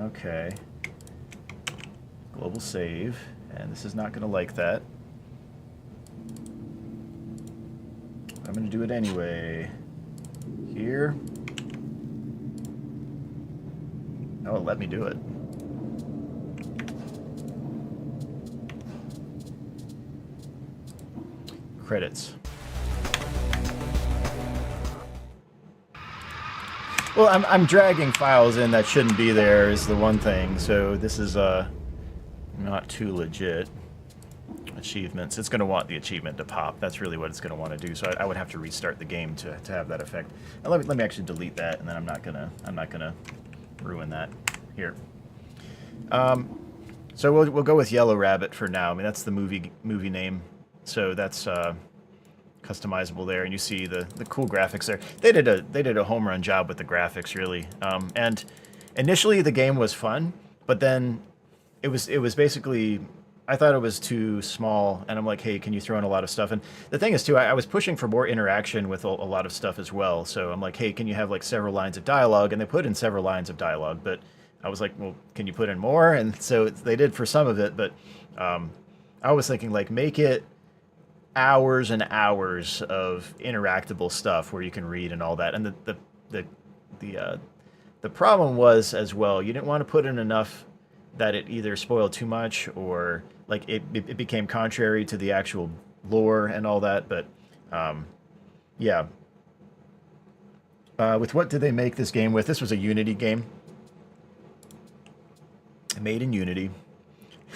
Speaker 1: Okay. Global save, and this is not gonna like that. I'm gonna do it anyway. Here. Oh, let me do it. Credits. Well, I'm dragging files in that shouldn't be there is the one thing. So this is not too legit. Achievements. It's going to want the achievement to pop. That's really what it's going to want to do. So I would have to restart the game to have that effect. And let me actually delete that, and then I'm not gonna ruin that here. So we'll go with Yellow Rabbit for now. I mean that's the movie name. So that's customizable there, and you see the cool graphics there. They did a home run job with the graphics, really. And initially the game was fun, but then it was basically, I thought it was too small, and I'm like, hey, can you throw in a lot of stuff? And the thing is too, I was pushing for more interaction with a lot of stuff as well. So I'm like, hey, can you have like several lines of dialogue? And they put in several lines of dialogue, but I was like, well, can you put in more? And so they did for some of it, but I was thinking like make it hours and hours of interactable stuff where you can read and all that. And the problem was as well, you didn't want to put in enough that it either spoiled too much or like it became contrary to the actual lore and all that. But yeah. With what did they make this game with? This was a Unity game. Made in Unity.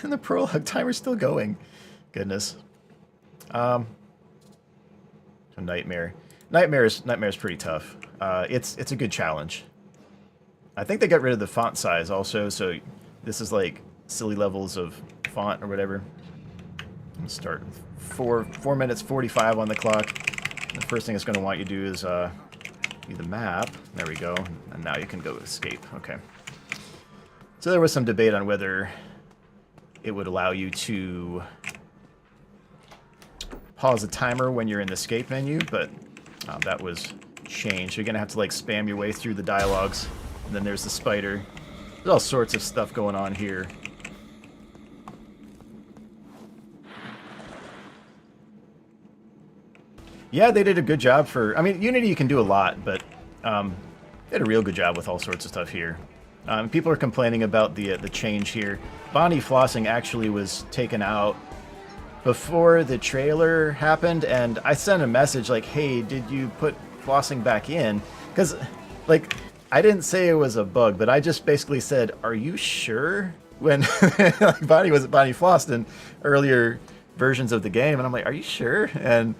Speaker 1: And the prologue timer's still going. Goodness. Nightmare. Nightmare's pretty tough. It's a good challenge. I think they got rid of the font size also, so this is like silly levels of font or whatever. Let's start with 4 minutes 45 on the clock. The first thing it's going to want you to do is do the map. There we go. And now you can go escape. Okay. So there was some debate on whether it would allow you to pause the timer when you're in the escape menu, but that was changed. You're gonna have to like spam your way through the dialogues, and then there's the spider. There's all sorts of stuff going on here. Yeah, they did a good job for... I mean, Unity you can do a lot, but they did a real good job with all sorts of stuff here. People are complaining about the change here. Bonnie flossing actually was taken out before the trailer happened, and I sent a message like, hey, did you put flossing back in? Because, like, I didn't say it was a bug, but I just basically said, are you sure? When like, Bonnie flossed in earlier versions of the game, and I'm like, are you sure? And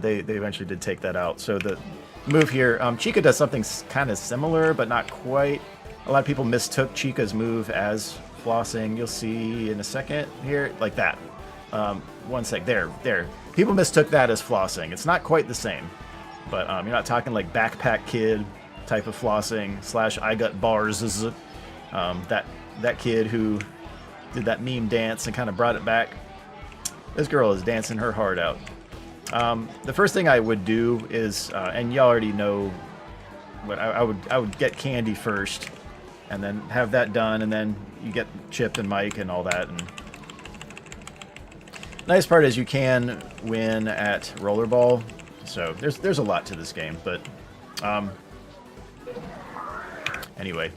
Speaker 1: they eventually did take that out. So the move here, Chica does something kind of similar, but not quite. A lot of people mistook Chica's move as flossing. You'll see in a second here, like that. One sec, there. People mistook that as flossing. It's not quite the same, but you're not talking like Backpack Kid type of flossing / I got bars. That kid who did that meme dance and kind of brought it back. This girl is dancing her heart out. The first thing I would do is, and you already know what I would get candy first, and then have that done, and then you get Chip and Mike and all that. And nice part is you can win at Rollerball, so there's a lot to this game. But anyway,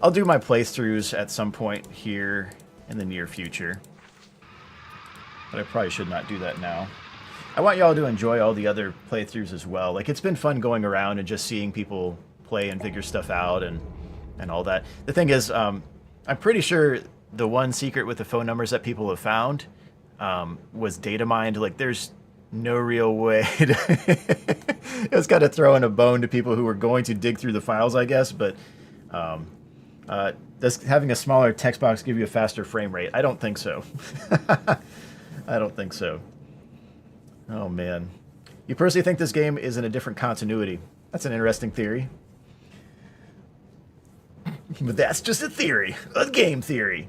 Speaker 1: I'll do my playthroughs at some point here in the near future, but I probably should not do that now. I want y'all to enjoy all the other playthroughs as well. Like, it's been fun going around and just seeing people play and figure stuff out and all that. The thing is, I'm pretty sure the one secret with the phone numbers that people have found was data mined. Like, there's no real way to... It's got to throw in a bone to people who were going to dig through the files, I guess, but does having a smaller text box give you a faster frame rate? I don't think so. I don't think so. Oh, man. You personally think this game is in a different continuity? That's an interesting theory. But that's just a theory. A game theory.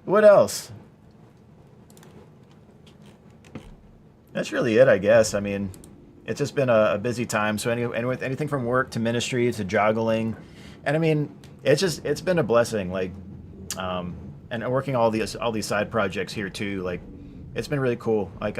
Speaker 1: What else? That's really it, I guess. I mean, it's just been a busy time. So anything from work to ministry to joggling. And I mean, it's been a blessing. Like, and working all these side projects here too. Like, it's been really cool. Like,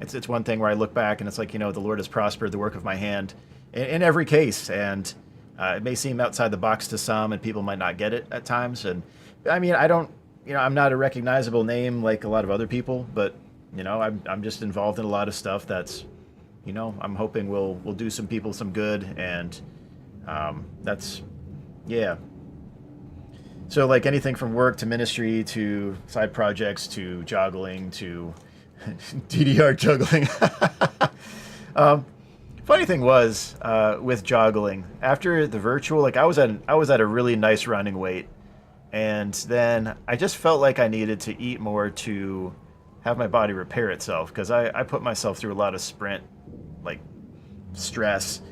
Speaker 1: it's one thing where I look back and it's like, you know, the Lord has prospered the work of my hand in every case. And it may seem outside the box to some, and people might not get it at times. And I mean, I'm not a recognizable name like a lot of other people, but you know, I'm just involved in a lot of stuff that's, you know, I'm hoping will do some people some good, and that's, yeah. So like anything from work to ministry to side projects to joggling to DDR juggling. Funny thing was with joggling, after the virtual, like I was at a really nice running weight, and then I just felt like I needed to eat more to have my body repair itself, because I put myself through a lot of sprint like stress.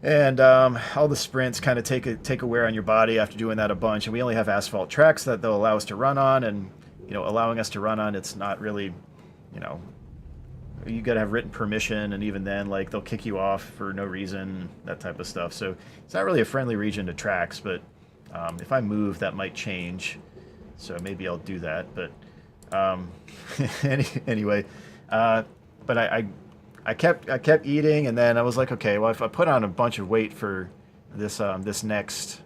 Speaker 1: And all the sprints kind of take a wear on your body after doing that a bunch. And we only have asphalt tracks that they'll allow us to run on. And, you know, allowing us to run on, it's not really, you know, you got to have written permission. And even then, like, they'll kick you off for no reason, that type of stuff. So it's not really a friendly region to tracks. But if I move, that might change. So maybe I'll do that. But anyway, but I kept eating, and then I was like, okay, well, if I put on a bunch of weight for this next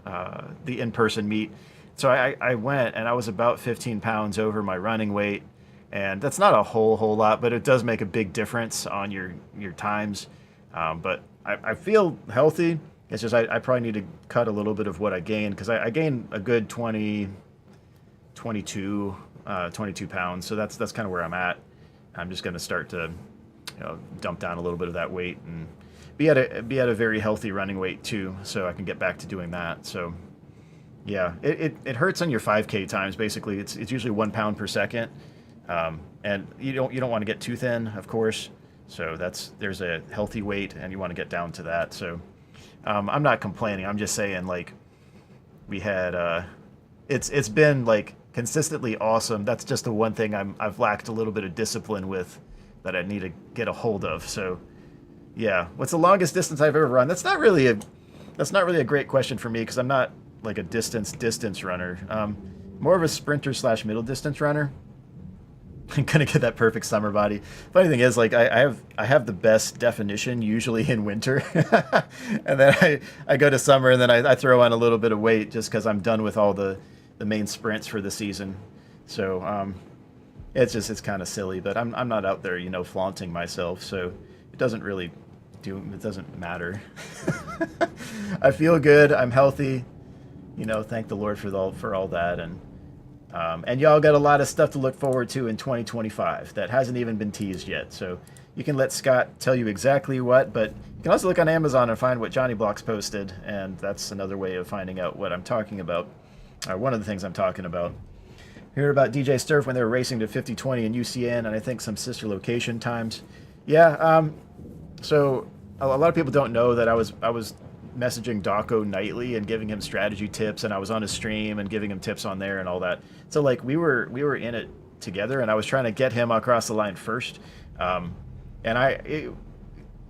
Speaker 1: the in-person meet, so I went, and I was about 15 pounds over my running weight, and that's not a whole lot, but it does make a big difference on your times. But I feel healthy. It's just I probably need to cut a little bit of what I gained, because I gained a good 22 pounds, so that's kind of where I'm at. I'm just going to start to, you know, dump down a little bit of that weight and be at a very healthy running weight too, so I can get back to doing that. So yeah, it hurts on your 5K times. Basically, it's usually 1 pound per second, and you don't want to get too thin, of course. So there's a healthy weight, and you want to get down to that. So I'm not complaining. I'm just saying, like, we had it's been like consistently awesome. That's just the one thing I've lacked a little bit of discipline with that I need to get a hold of. So yeah, what's the longest distance I've ever run? That's not really a great question for me because I'm not like a distance runner. More of a sprinter slash middle distance runner. I'm gonna get that perfect summer body. Funny thing is, like I have the best definition usually in winter, and then I go to summer and then I throw on a little bit of weight just because I'm done with all the main sprints for the season. So it's kind of silly, but I'm not out there flaunting myself, so it doesn't matter. I feel good. I'm healthy. Thank the Lord for all that, and y'all got a lot of stuff to look forward to in 2025 that hasn't even been teased yet. So you can let Scott tell you exactly what, but you can also look on Amazon and find what Johnny Blocks posted, and that's another way of finding out what I'm talking about, or one of the things I'm talking about. Hear about DJ Sterf when they were racing to 50-20 in UCN, and I think some sister location times. Yeah, so a lot of people don't know that I was messaging Daco nightly and giving him strategy tips, and I was on his stream and giving him tips on there and all that. So like we were in it together, and I was trying to get him across the line first. And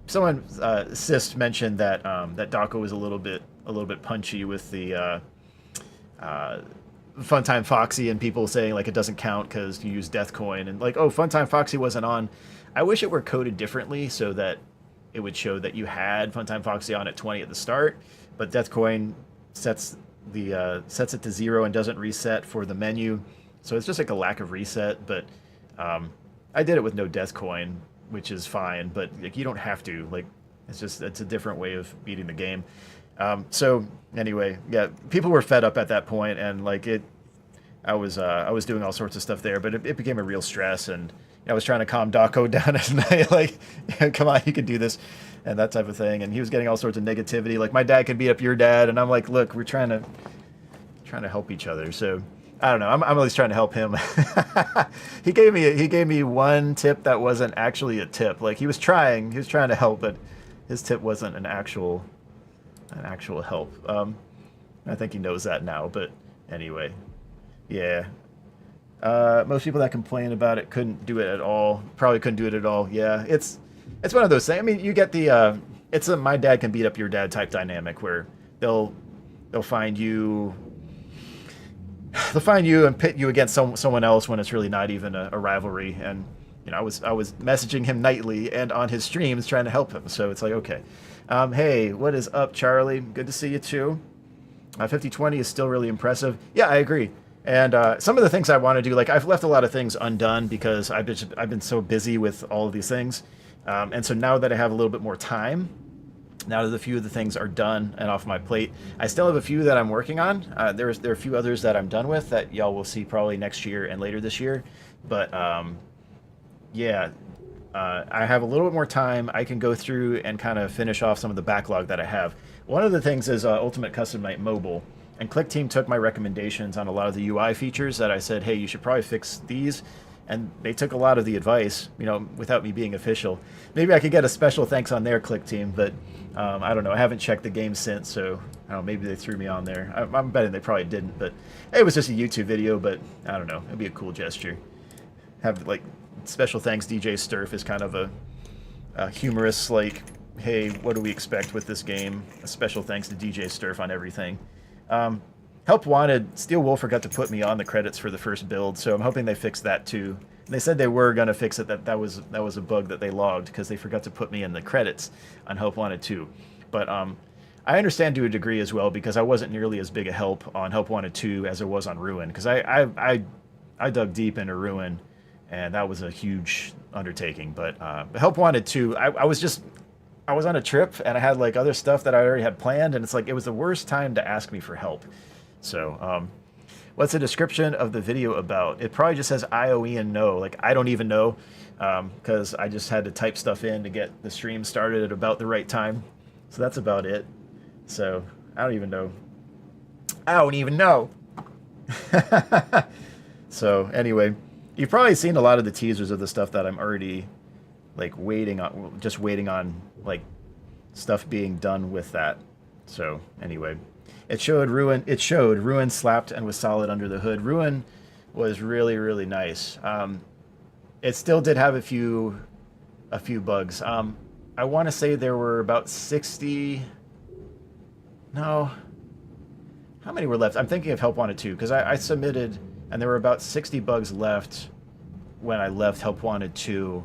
Speaker 1: someone Sist mentioned that that Daco was a little bit punchy with the Funtime Foxy, and people saying like it doesn't count because you use Death Coin, and like, oh, Funtime Foxy wasn't on. I wish it were coded differently so that it would show that you had Funtime Foxy on at 20 at the start, but Death Coin sets it to 0 and doesn't reset for the menu. So it's just like a lack of reset, but I did it with no Death Coin, which is fine, but like you don't have to. Like it's a different way of beating the game. So anyway, yeah, people were fed up at that point, and like I was doing all sorts of stuff there, but it became a real stress, and I was trying to calm Daco down at night, like, come on, you can do this, and that type of thing. And he was getting all sorts of negativity, like my dad can beat up your dad, and I'm like, look, we're trying to help each other. So I don't know, I'm at least trying to help him. He gave me one tip that wasn't actually a tip. Like he was trying to help, but his tip wasn't an actual help. I think he knows that now, but anyway, yeah. Most people that complain about it couldn't do it at all. Probably couldn't do it at all. Yeah, it's one of those things. I mean, you get the it's a my dad can beat up your dad type dynamic where they'll find you and pit you against someone else when it's really not even a rivalry. And I was messaging him nightly and on his streams trying to help him. So it's like, okay, hey, what is up, Charlie? Good to see you too. 50-20 is still really impressive. Yeah, I agree. And some of the things I want to do, like I've left a lot of things undone because I've been so busy with all of these things. And so now that I have a little bit more time, now that a few of the things are done and off my plate, I still have a few that I'm working on. There are a few others that I'm done with that y'all will see probably next year and later this year. But yeah, I have a little bit more time. I can go through and kind of finish off some of the backlog that I have. One of the things is Ultimate Custom Night Mobile. And Click Team took my recommendations on a lot of the UI features that I said, hey, you should probably fix these. And they took a lot of the advice, without me being official. Maybe I could get a special thanks on their Click Team, but I don't know. I haven't checked the game since, so I don't know, maybe they threw me on there. I'm betting they probably didn't, but hey, it was just a YouTube video, but I don't know. It'd be a cool gesture. Have, like, special thanks DJ Sterf is kind of a humorous, like, hey, what do we expect with this game? A special thanks to DJ Sterf on everything. Help Wanted, Steel Wolf forgot to put me on the credits for the first build, so I'm hoping they fix that too. They said they were going to fix it, that was a bug that they logged because they forgot to put me in the credits on Help Wanted 2. But I understand to a degree as well because I wasn't nearly as big a help on Help Wanted 2 as I was on Ruin, because I dug deep into Ruin, and that was a huge undertaking. But Help Wanted 2, I was on a trip, and I had like other stuff that I already had planned, and it's like it was the worst time to ask me for help. So, what's the description of the video about? It probably just says IOE and no. Like, I don't even know, because I just had to type stuff in to get the stream started at about the right time. So that's about it. So, I don't even know. I don't even know. So, anyway, you've probably seen a lot of the teasers of the stuff that I'm already, like, waiting on, like, stuff being done with that. So, anyway. Ruin slapped and was solid under the hood. Ruin was really really nice. It still did have a few bugs. I want to say there were about 60. No, how many were left? I'm thinking of Help Wanted 2 because I submitted and there were about 60 bugs left when I left Help Wanted 2.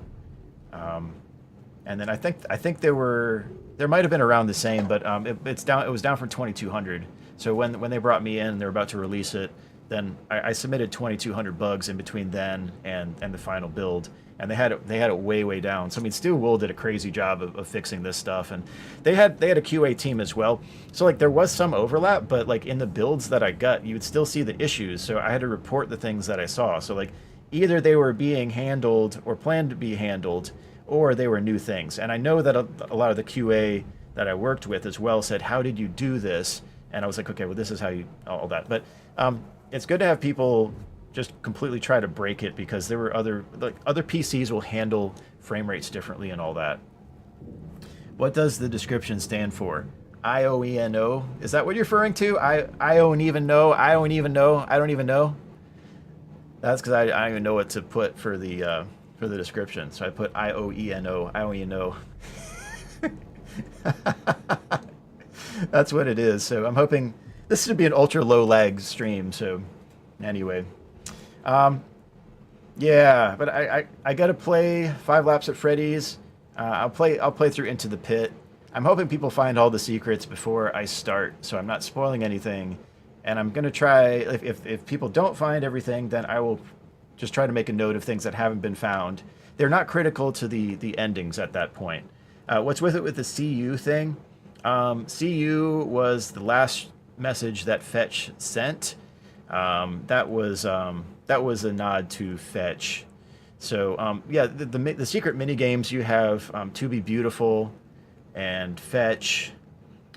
Speaker 1: And then I think there might have been around the same, but it's down. It was down from 2,200. So when they brought me in, they're about to release it. Then I submitted 2,200 bugs in between then and the final build, and they had it way down. So I mean, Stu Wool did a crazy job of fixing this stuff, and they had a QA team as well. So like there was some overlap, but like in the builds that I got, you would still see the issues. So I had to report the things that I saw. So like either they were being handled or planned to be handled, or they were new things. And I know that a lot of the QA that I worked with as well said, "How did you do this?" And I was like, "Okay, well, this is how you all that." But it's good to have people just completely try to break it because there were other PCs will handle frame rates differently and all that. What does the description stand for? IOENO? Is that what you're referring to? I don't even know. I don't even know. I don't even know. That's because I don't even know what to put for the description. So I put IOENO. I don't even know. That's what it is. So I'm hoping this should be an ultra low lag stream. So anyway, yeah, but I gotta play 5 Laps at Freddy's. I'll play through Into the Pit. I'm hoping people find all the secrets before I start, so I'm not spoiling anything. And I'm gonna try, if people don't find everything, then I will just try to make a note of things that haven't been found. They're not critical to the endings at that point. What's with it with the CU thing? CU was the last message that Fetch sent. That was a nod to Fetch. So yeah, the secret mini games you have To Be Beautiful and Fetch.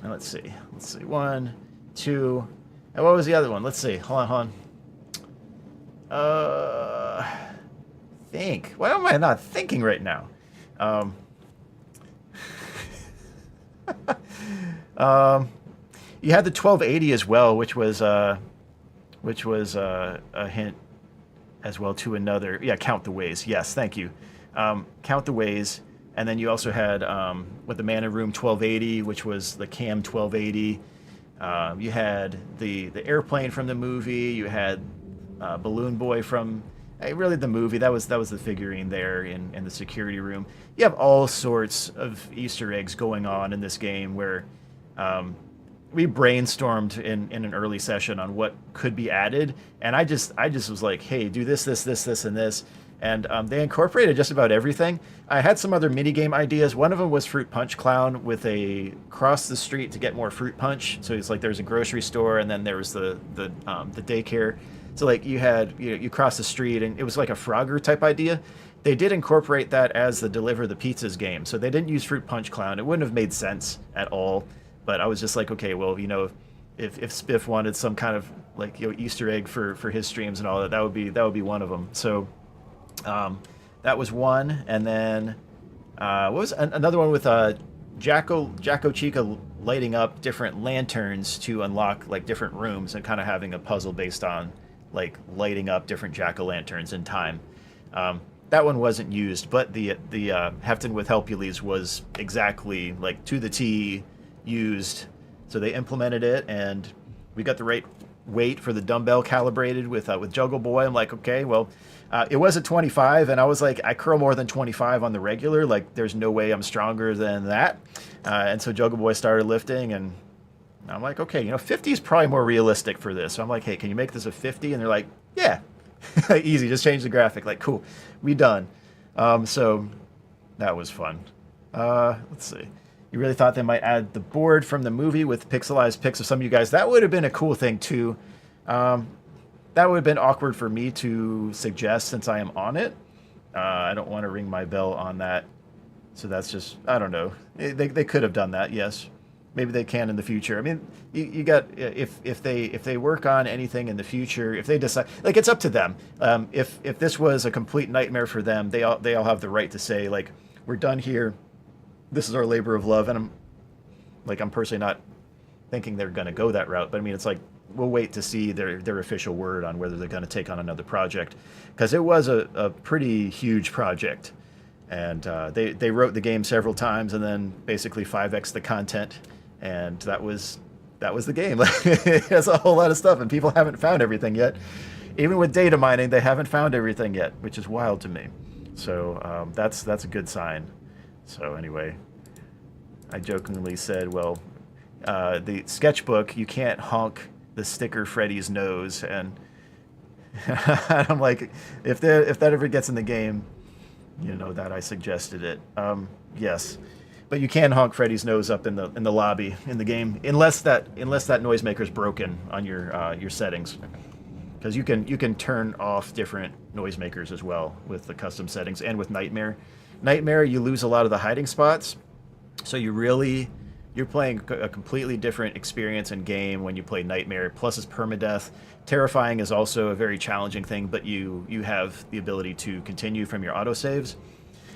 Speaker 1: And let's see, 1, 2, and what was the other one? Let's see. Hold on. Think. Why am I not thinking right now? You had the 1280 as well, which was a hint as well to another. Yeah, Count the Ways. Yes, thank you. Count the Ways, and then you also had with the Man in Room 1280, which was the Cam 1280. You had the airplane from the movie. You had Balloon Boy from really the movie. That was the figurine there in the security room. You have all sorts of Easter eggs going on in this game where we brainstormed in an early session on what could be added, and I just was like, hey, do this, and this. And they incorporated just about everything. I had some other minigame ideas. One of them was Fruit Punch Clown with a cross the street to get more fruit punch. So it's like there's a grocery store and then there was the daycare. So like you cross the street and it was like a Frogger type idea. They did incorporate that as the Deliver the Pizzas game. So they didn't use Fruit Punch Clown. It wouldn't have made sense at all. But I was just like, okay, well, if Spiff wanted some kind of like Easter egg for his streams and all that would be one of them. So. That was one, and then what was another one with Jacko Chica lighting up different lanterns to unlock like different rooms and kind of having a puzzle based on like lighting up different jack-o'-lanterns in time. That one wasn't used, but the Hefton with Helpules was exactly like to the T used. So they implemented it, and we got the right weight for the dumbbell calibrated with Juggle Boy. I'm like, okay, well. It was at 25, and I was like, I curl more than 25 on the regular. Like, there's no way I'm stronger than that. And so Juggle Boy started lifting, and I'm like, okay, 50 is probably more realistic for this. So I'm like, hey, can you make this a 50? And they're like, yeah, easy, just change the graphic. Like, cool, we done. So that was fun. Let's see. You really thought they might add the board from the movie with pixelized pics of some of you guys? That would have been a cool thing, too. That would have been awkward for me to suggest since I am on it. I don't want to ring my bell on that. So that's just, I don't know. They could have done that, yes. Maybe they can in the future. I mean, you got, if they work on anything in the future, if they decide, like it's up to them. If this was a complete nightmare for them, they all have the right to say, like, we're done here. This is our labor of love. And I'm personally not thinking they're going to go that route. But I mean, it's like we'll wait to see their official word on whether they're going to take on another project, because it was a pretty huge project, and they wrote the game several times and then basically 5x the content, and that was the game. It has a whole lot of stuff, and people haven't found everything yet. Even with data mining, they haven't found everything yet, which is wild to me. So that's a good sign. So anyway, I jokingly said, well, the sketchbook, you can't honk the sticker Freddy's nose, and I'm like, if that ever gets in the game, you know that I suggested it. Yes, but you can honk Freddy's nose up in the lobby in the game, unless that noisemaker's broken on your settings, because you can turn off different noisemakers as well with the custom settings and with Nightmare. Nightmare, you lose a lot of the hiding spots, so you're playing a completely different experience in game when you play Nightmare. Plus, it's permadeath. Terrifying is also a very challenging thing, but you have the ability to continue from your autosaves.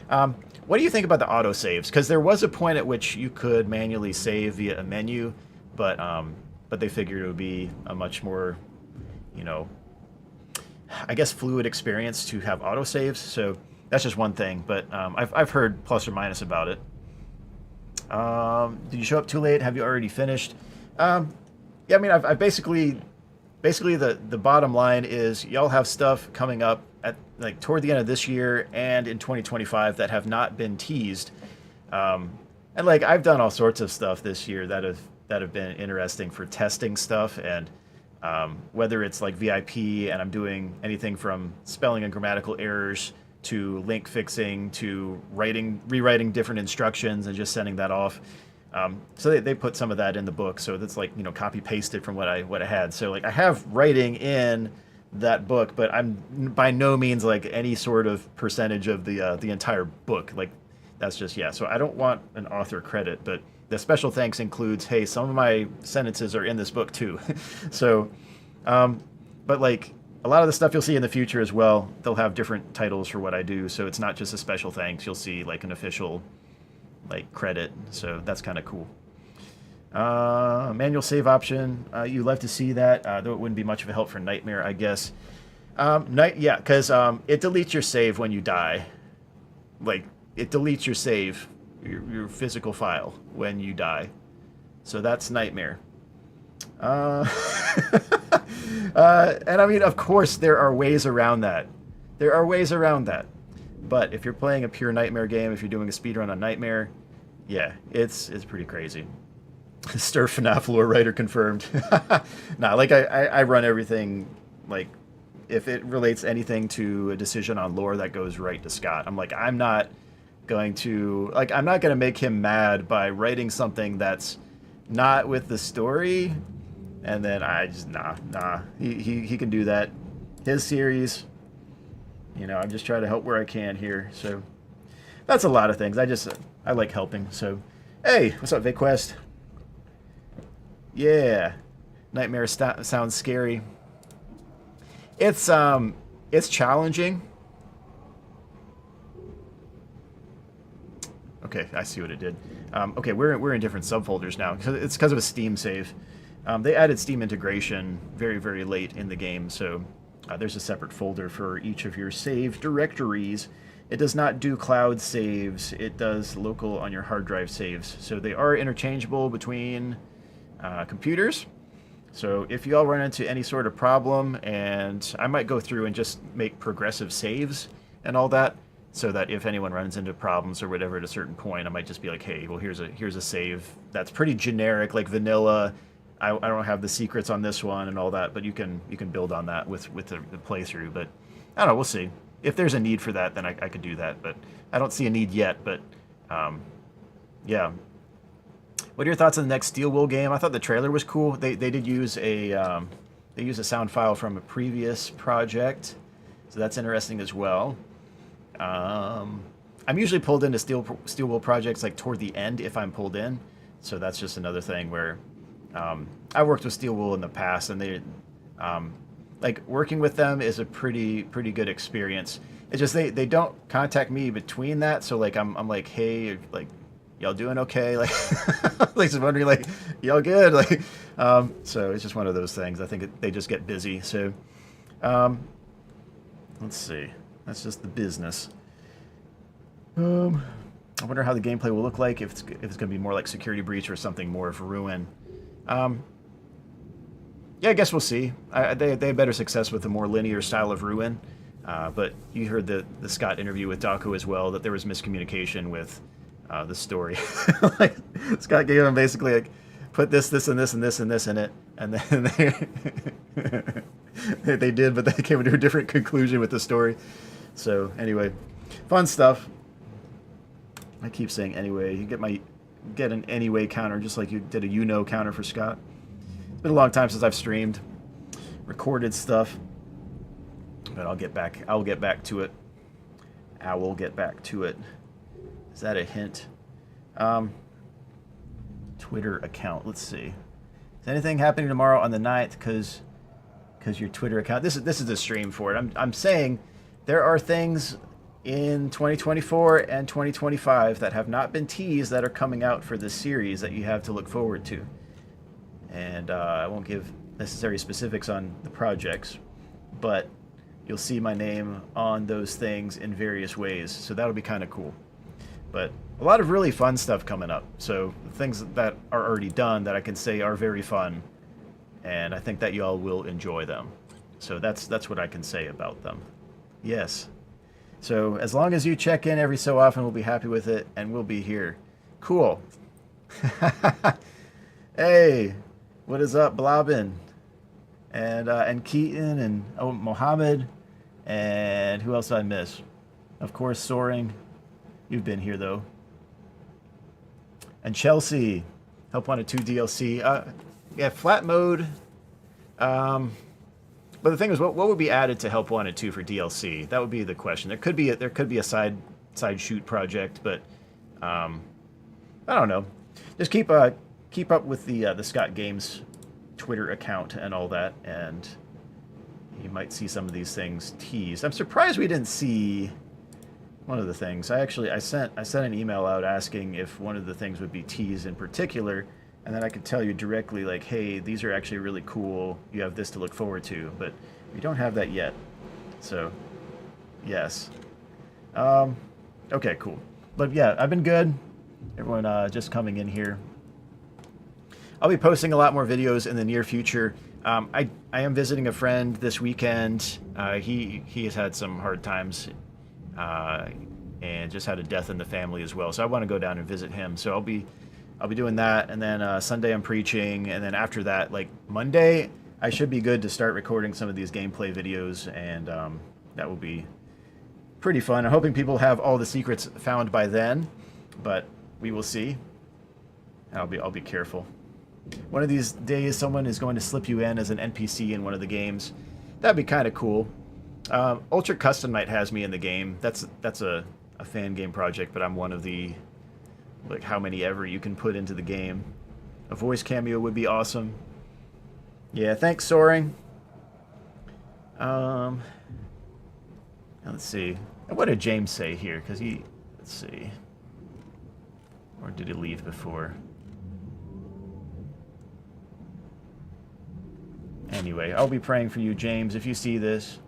Speaker 1: What do you think about the autosaves? Because there was a point at which you could manually save via a menu, but they figured it would be a much more, I guess, fluid experience to have autosaves. So that's just one thing, but I've heard plus or minus about it. Did you show up too late? Have you already finished? Yeah, I mean, I've basically the bottom line is y'all have stuff coming up at like toward the end of this year and in 2025 that have not been teased. And like I've done all sorts of stuff this year that have been interesting for testing stuff, and whether it's like VIP and I'm doing anything from spelling and grammatical errors to link fixing to rewriting different instructions and just sending that off. So they put some of that in the book, so that's like copy pasted from what I had. So like I have writing in that book, but I'm by no means like any sort of percentage of the entire book. Like that's just So I don't want an author credit, but the special thanks includes, hey, some of my sentences are in this book too. So, but like a lot of the stuff you'll see in the future as well, they'll have different titles for what I do. So it's not just a special thanks. You'll see like an official like credit. So that's kind of cool. Manual save option. You love to see that, though it wouldn't be much of a help for Nightmare, I guess. Because it deletes your save when you die. Like it deletes your save, your physical file when you die. So that's Nightmare. And I mean, of course, there are ways around that. But if you're playing a pure Nightmare game, if you're doing a speedrun on Nightmare, yeah, it's pretty crazy. Sterf FNaF lore writer confirmed. Nah, like I run everything, like if it relates anything to a decision on lore, that goes right to Scott. I'm not going to make him mad by writing something that's not with the story. And then I just, nah. He can do that. His series, I'm just trying to help where I can here. So that's a lot of things. I like helping. So, hey, what's up, VidQuest? Yeah, Nightmare sounds scary. It's challenging. Okay, I see what it did. Okay, we're in different subfolders now. It's because of a Steam save. They added Steam integration very, very late in the game, so there's a separate folder for each of your save directories. It does not do cloud saves. It does local on your hard drive saves. So they are interchangeable between computers. So if you all run into any sort of problem, and I might go through and just make progressive saves and all that, so that if anyone runs into problems or whatever at a certain point, I might just be like, hey, well, here's a save that's pretty generic, like vanilla. I don't have the secrets on this one and all that, but you can build on that with the playthrough. But I don't know, we'll see. If there's a need for that, then I could do that, but I don't see a need yet. But yeah. What are your thoughts on the next Steel Wool game? I thought the trailer was cool. They did use a sound file from a previous project, so that's interesting as well. I'm usually pulled into Steel Wool projects like toward the end if I'm pulled in, so that's just another thing where I worked with Steel Wool in the past, and they like working with them is a pretty good experience. It's just they don't contact me between that, so like I'm like, hey, like y'all doing okay? Like, like just wondering, like, y'all good? Like, so it's just one of those things. I think they just get busy. So, let's see. That's just the business. I wonder how the gameplay will look like, if it's going to be more like Security Breach or something more of Ruin. Yeah, I guess we'll see. They had better success with a more linear style of Ruin. But you heard the Scott interview with Daku as well, that there was miscommunication with the story. Like, Scott gave him basically, like, put this, and this, and this, and this in it. And then they did, but they came to a different conclusion with the story. So, anyway, fun stuff. I keep saying anyway. You get an anyway counter, just like you did a counter for Scott. It's been a long time since I've streamed, recorded stuff, but I'll get back to it. I will get back to it. Is that a hint? Twitter account. Let's see. Is anything happening tomorrow on the 9th? Because your Twitter account. This is the stream for it. I'm saying there are things in 2024 and 2025 that have not been teased that are coming out for this series that you have to look forward to. And I won't give necessary specifics on the projects, but you'll see my name on those things in various ways, so that'll be kind of cool. But a lot of really fun stuff coming up, so things that are already done that I can say are very fun, and I think that y'all will enjoy them. So that's what I can say about them. Yes. So as long as you check in every so often, we'll be happy with it, and we'll be here. Cool. Hey, what is up, Blobbin? And Keaton, and Mohammed, and who else did I miss? Of course, Soaring. You've been here, though. And Chelsea. Help Wanted 2 DLC. Yeah, flat mode. But the thing is, what would be added to Help Wanted 2 for DLC? That would be the question. There could be a side shoot project, but I don't know. Just keep up with the Scott Games Twitter account and all that, and you might see some of these things teased. I'm surprised we didn't see one of the things. I sent an email out asking if one of the things would be teased in particular, and then I could tell you directly, like, hey, these are actually really cool. You have this to look forward to, but we don't have that yet. So, yes. Okay, cool. But yeah, I've been good. Everyone just coming in here. I'll be posting a lot more videos in the near future. I am visiting a friend this weekend. He has had some hard times and just had a death in the family as well. So I want to go down and visit him. So I'll be doing that, and then Sunday I'm preaching, and then after that, like Monday, I should be good to start recording some of these gameplay videos, and that will be pretty fun. I'm hoping people have all the secrets found by then, but we will see. I'll be careful. One of these days, someone is going to slip you in as an NPC in one of the games. That'd be kind of cool. Ultra Custom Night has me in the game. That's a fan game project, but I'm one of the, like, how many ever you can put into the game. A voice cameo would be awesome. Yeah, thanks, Soaring. Now let's see. What did James say here? Because let's see. Or did he leave before? Anyway, I'll be praying for you, James, if you see this.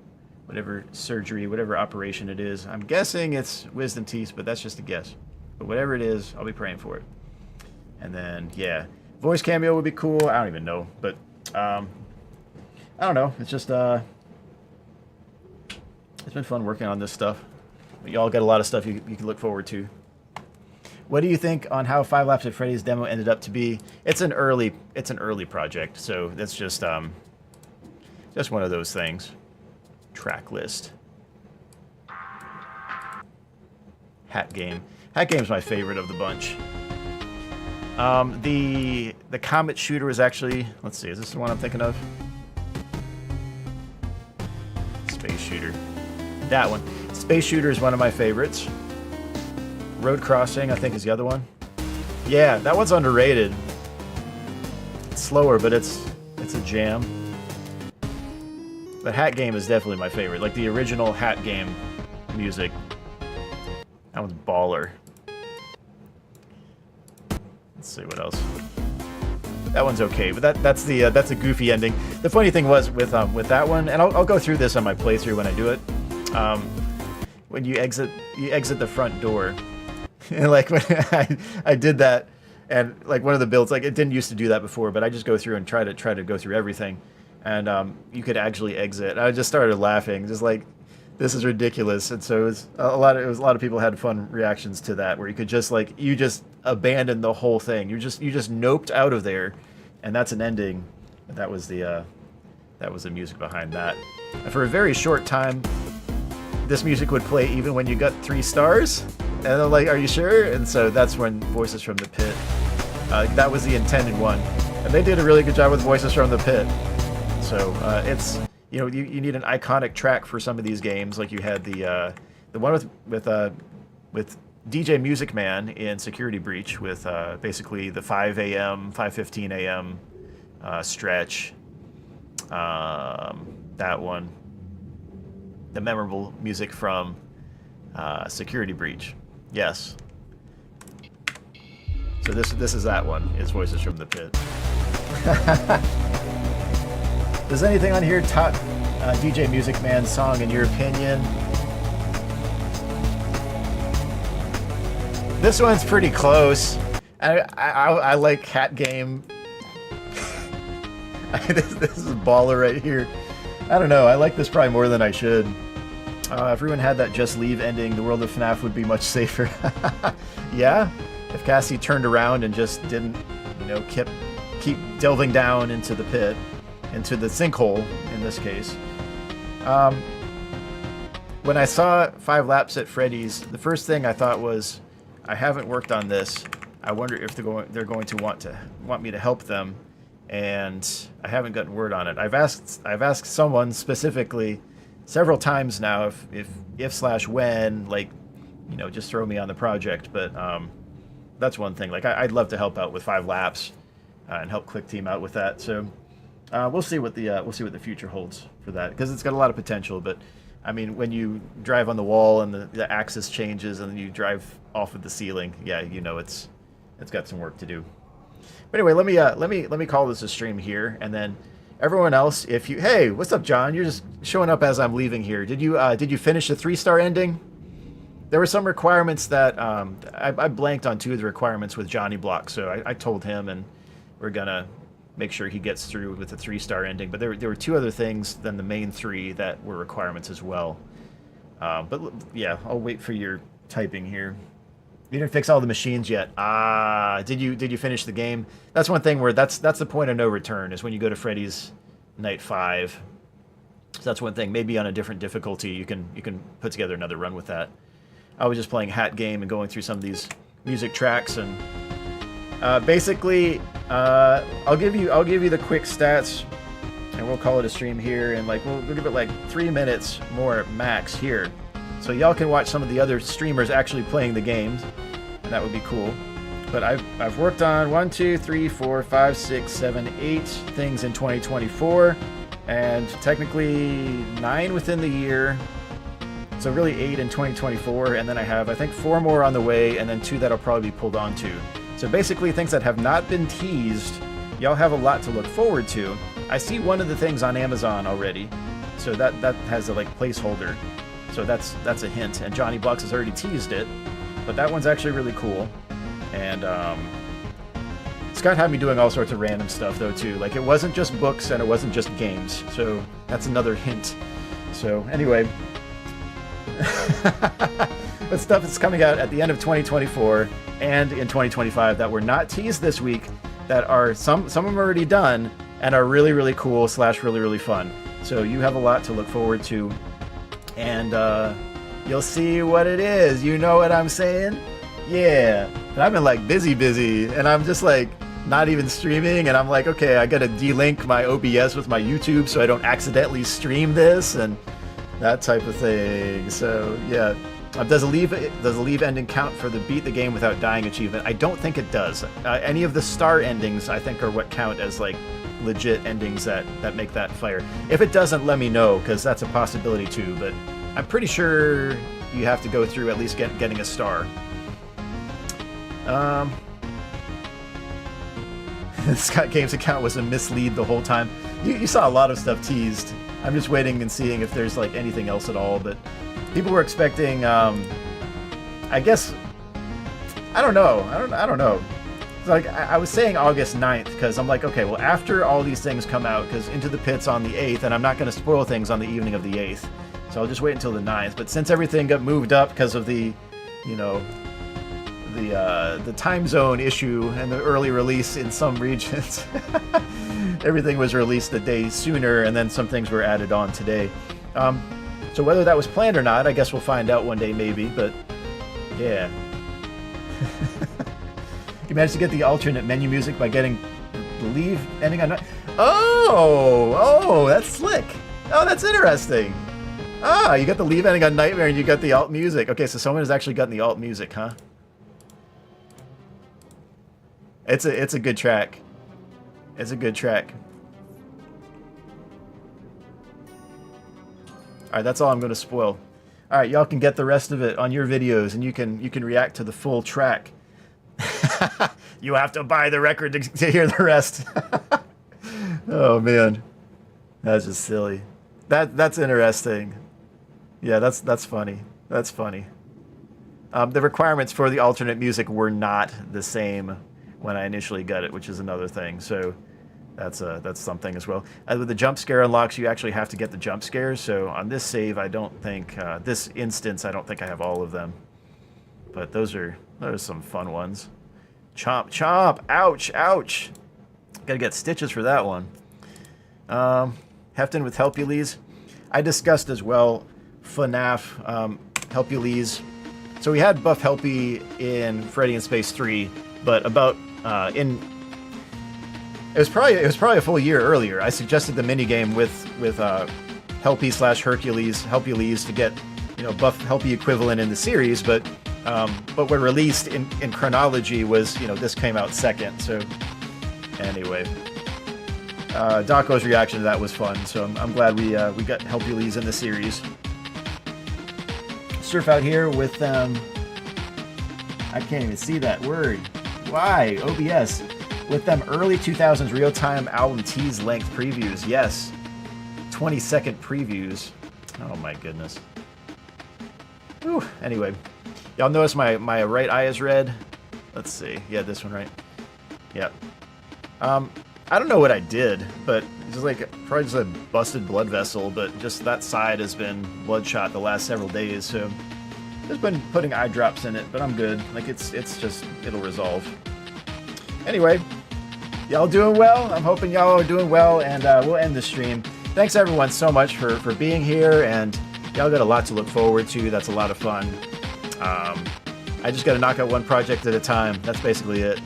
Speaker 1: Whatever surgery, whatever operation it is. I'm guessing it's wisdom teeth, but that's just a guess. But whatever it is, I'll be praying for it. And then, yeah. Voice cameo would be cool. I don't even know. But, I don't know. It's just, it's been fun working on this stuff. But y'all got a lot of stuff you can look forward to. What do you think on how 5 Laps at Freddy's demo ended up to be? It's an early project, so that's just one of those things. Track list. Hat Game. Hat Game's my favorite of the bunch. The Comet Shooter is actually, let's see, is this the one I'm thinking of? Space Shooter. That one. Space Shooter is one of my favorites. Road Crossing, I think, is the other one. Yeah, that one's underrated. It's slower, but it's a jam. But Hat Game is definitely my favorite. Like the original Hat Game music. That one's baller. Let's see what else. That one's okay, but that's a goofy ending. The funny thing was with that one, and I'll go through this on my playthrough when I do it. When you exit the front door, and like when I did that, and like one of the builds, like it didn't used to do that before, but I just go through and try to go through everything, and you could actually exit. I just started laughing, just like, this is ridiculous. And so it was a lot of people had fun reactions to that, where you could just like, you just abandoned the whole thing. You just noped out of there, and that's an ending. That was the music behind that. And for a very short time, this music would play even when you got 3 stars. And I'm like, are you sure? And so that's when Voices from the Pit. That was the intended one, and they did a really good job with Voices from the Pit. So it's, you know, you need an iconic track for some of these games. Like you had the one with DJ Music Man in Security Breach, with basically the 5:15 a.m. Stretch. That one. The memorable music from Security Breach. Yes. So this is that one. It's Voices from the Pit. Does anything on here top DJ Music Man song in your opinion? This one's pretty close. I like Hat Game. This is a baller right here. I don't know. I like this probably more than I should. If everyone had that Just Leave ending, the world of FNaF would be much safer. Yeah? If Cassie turned around and just didn't, you know, keep delving down into the pit, into the sinkhole in this case. When I saw 5 Laps at Freddy's, the first thing I thought was, I haven't worked on this. I wonder if they're going to want me to help them, and I haven't gotten word on it. I've asked someone specifically several times now if / when, like, you know, just throw me on the project. But that's one thing. Like I'd love to help out with 5 Laps and help Click Team out with that. So we'll see what the future holds for that, because it's got a lot of potential. But I mean, when you drive on the wall and the axis changes and you drive off of the ceiling, yeah, you know it's got some work to do. But anyway, let me call this a stream here, and then everyone else, if you, hey, what's up, John? You're just showing up as I'm leaving here. Did you finish the 3-star ending? There were some requirements that I blanked on 2 of the requirements with Johnny Block, so I told him, and we're gonna make sure he gets through with the 3-star ending. But there were 2 other things than the main 3 that were requirements as well. But yeah, I'll wait for your typing here. You didn't fix all the machines yet. Did you finish the game? That's one thing where that's the point of no return, is when you go to Freddy's Night 5. So that's one thing. Maybe on a different difficulty, you can put together another run with that. I was just playing Hat Game and going through some of these music tracks, and basically, I'll give you the quick stats, and we'll call it a stream here, and like we'll give it like 3 minutes more max here, so y'all can watch some of the other streamers actually playing the games, and that would be cool. But I've worked on 1, 2, 3, 4, 5, 6, 7, 8 things in 2024, and technically 9 within the year. So really 8 in 2024, and then I have, I think, 4 more on the way, and then 2 that'll probably be pulled onto. So basically things that have not been teased, y'all have a lot to look forward to. I see one of the things on Amazon already, so that has a like placeholder. So that's a hint, and Johnny Blocks has already teased it, but that one's actually really cool. And Scott had me doing all sorts of random stuff though too. Like it wasn't just books and it wasn't just games, so that's another hint. So anyway, but stuff is coming out at the end of 2024 and in 2025 that were not teased this week, that are some of them are already done and are really, really cool / really, really fun. So you have a lot to look forward to, and you'll see what it is. You know what I'm saying? Yeah. And I've been like busy, and I'm just like not even streaming, and I'm like, okay, I gotta delink my OBS with my YouTube so I don't accidentally stream this and that type of thing. So yeah, does a leave ending count for the beat the game without dying achievement? I don't think it does. Any of the star endings I think are what count as like legit endings that make that fire. If it doesn't, let me know, because that's a possibility too, but I'm pretty sure you have to go through at least getting a star. Scott Games account was a mislead the whole time. You saw a lot of stuff teased. I'm just waiting and seeing if there's like anything else at all. But people were expecting. I guess. I don't know. I don't know. Like I was saying August 9th because I'm like, okay, well after all these things come out, because Into the Pits on the 8th, and I'm not going to spoil things on the evening of the 8th, so I'll just wait until the 9th. But since everything got moved up because of the, you know, the time zone issue and the early release in some regions, everything was released a day sooner, and then some things were added on today. So whether that was planned or not, I guess we'll find out one day maybe. But yeah. You managed to get the alternate menu music by getting the leave ending on... Oh, that's slick. Oh, that's interesting. Ah, you got the leave ending on Nightmare and you got the alt music. Okay, so someone has actually gotten the alt music, huh? It's a good track. It's a good track. Alright, that's all I'm going to spoil. Alright, y'all can get the rest of it on your videos and you can react to the full track. You have to buy the record to hear the rest. Oh man, that's just silly. That's interesting. Yeah, that's funny. That's funny. The requirements for the alternate music were not the same when I initially got it, which is another thing. So that's something as well. With the jump scare unlocks, you actually have to get the jump scares. So on this save, I don't think this instance, I don't think I have all of them. But those are some fun ones. Chomp, chomp! Ouch, ouch! Gotta get stitches for that one. Hefton with Helpules. I discussed as well FNaF Helpules. So we had Buff Helpy in Freddy in Space 3, but about it was probably a full year earlier. I suggested the minigame with Helpy / Hercules to get, you know, Buff Helpy equivalent in the series, but what released in chronology was, you know, this came out second. So anyway, Daco's reaction to that was fun. So I'm glad we got Helpules in the series. Sterf out here with I can't even see that word. Why? OBS with them early 2000s real-time album tease length previews. Yes, 20-second previews. Oh my goodness. Whew. Anyway. Y'all notice my right eye is red? Let's see. Yeah, this one, right? Yeah. I don't know what I did, but it's just like probably just a busted blood vessel, but just that side has been bloodshot the last several days, so just been putting eye drops in it, but I'm good. Like it's just, it'll resolve. Anyway, y'all doing well? I'm hoping y'all are doing well, and we'll end the stream. Thanks everyone so much for being here, and y'all got a lot to look forward to. That's a lot of fun. I just got to knock out one project at a time. That's basically it.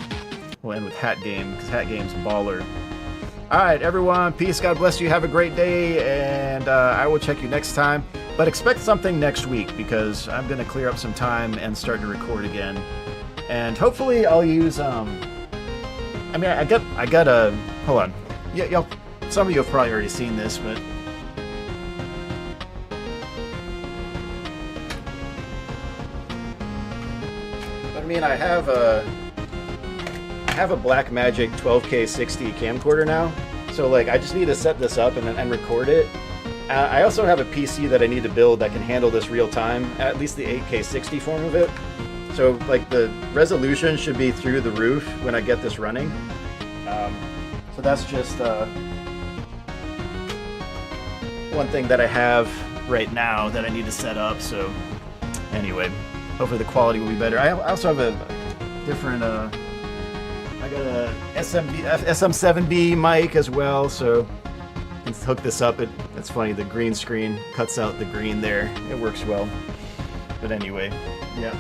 Speaker 1: We'll end with Hat Game, because Hat Game's baller. Alright, everyone. Peace. God bless you. Have a great day, and I will check you next time. But expect something next week, because I'm going to clear up some time and start to record again. And hopefully I'll use, I mean, I got a... Hold on. Yeah, y'all... Some of you have probably already seen this, but... I mean, I have a Blackmagic 12K 60 camcorder now, so like I just need to set this up and record it. I also have a PC that I need to build that can handle this real time, at least the 8K 60 form of it. So like the resolution should be through the roof when I get this running. So that's just one thing that I have right now that I need to set up. So anyway. Hopefully the quality will be better. I also have a different, I got a SM7B mic as well, so I can hook this up. It's funny, the green screen cuts out the green there. It works well. But anyway, yeah.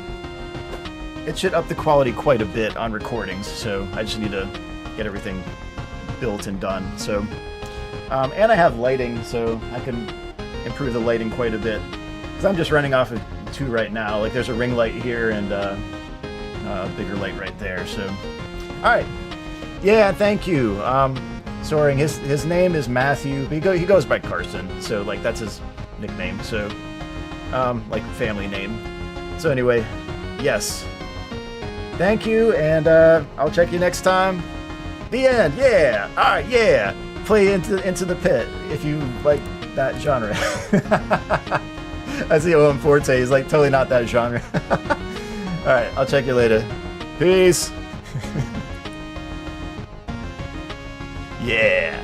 Speaker 1: It should up the quality quite a bit on recordings, so I just need to get everything built and done. So, and I have lighting, so I can improve the lighting quite a bit. Because I'm just running off of 2 right now. Like there's a ring light here and a bigger light right there. So, all right, yeah, thank you. Soaring. His name is Matthew. But he goes by Carson. So like that's his nickname. So, like family name. So anyway, yes. Thank you, and I'll check you next time. The end. Yeah. All right. Yeah. Play into the pit if you like that genre. I see Owen Forte. He's like totally not that genre. All right. I'll check you later. Peace. Yeah.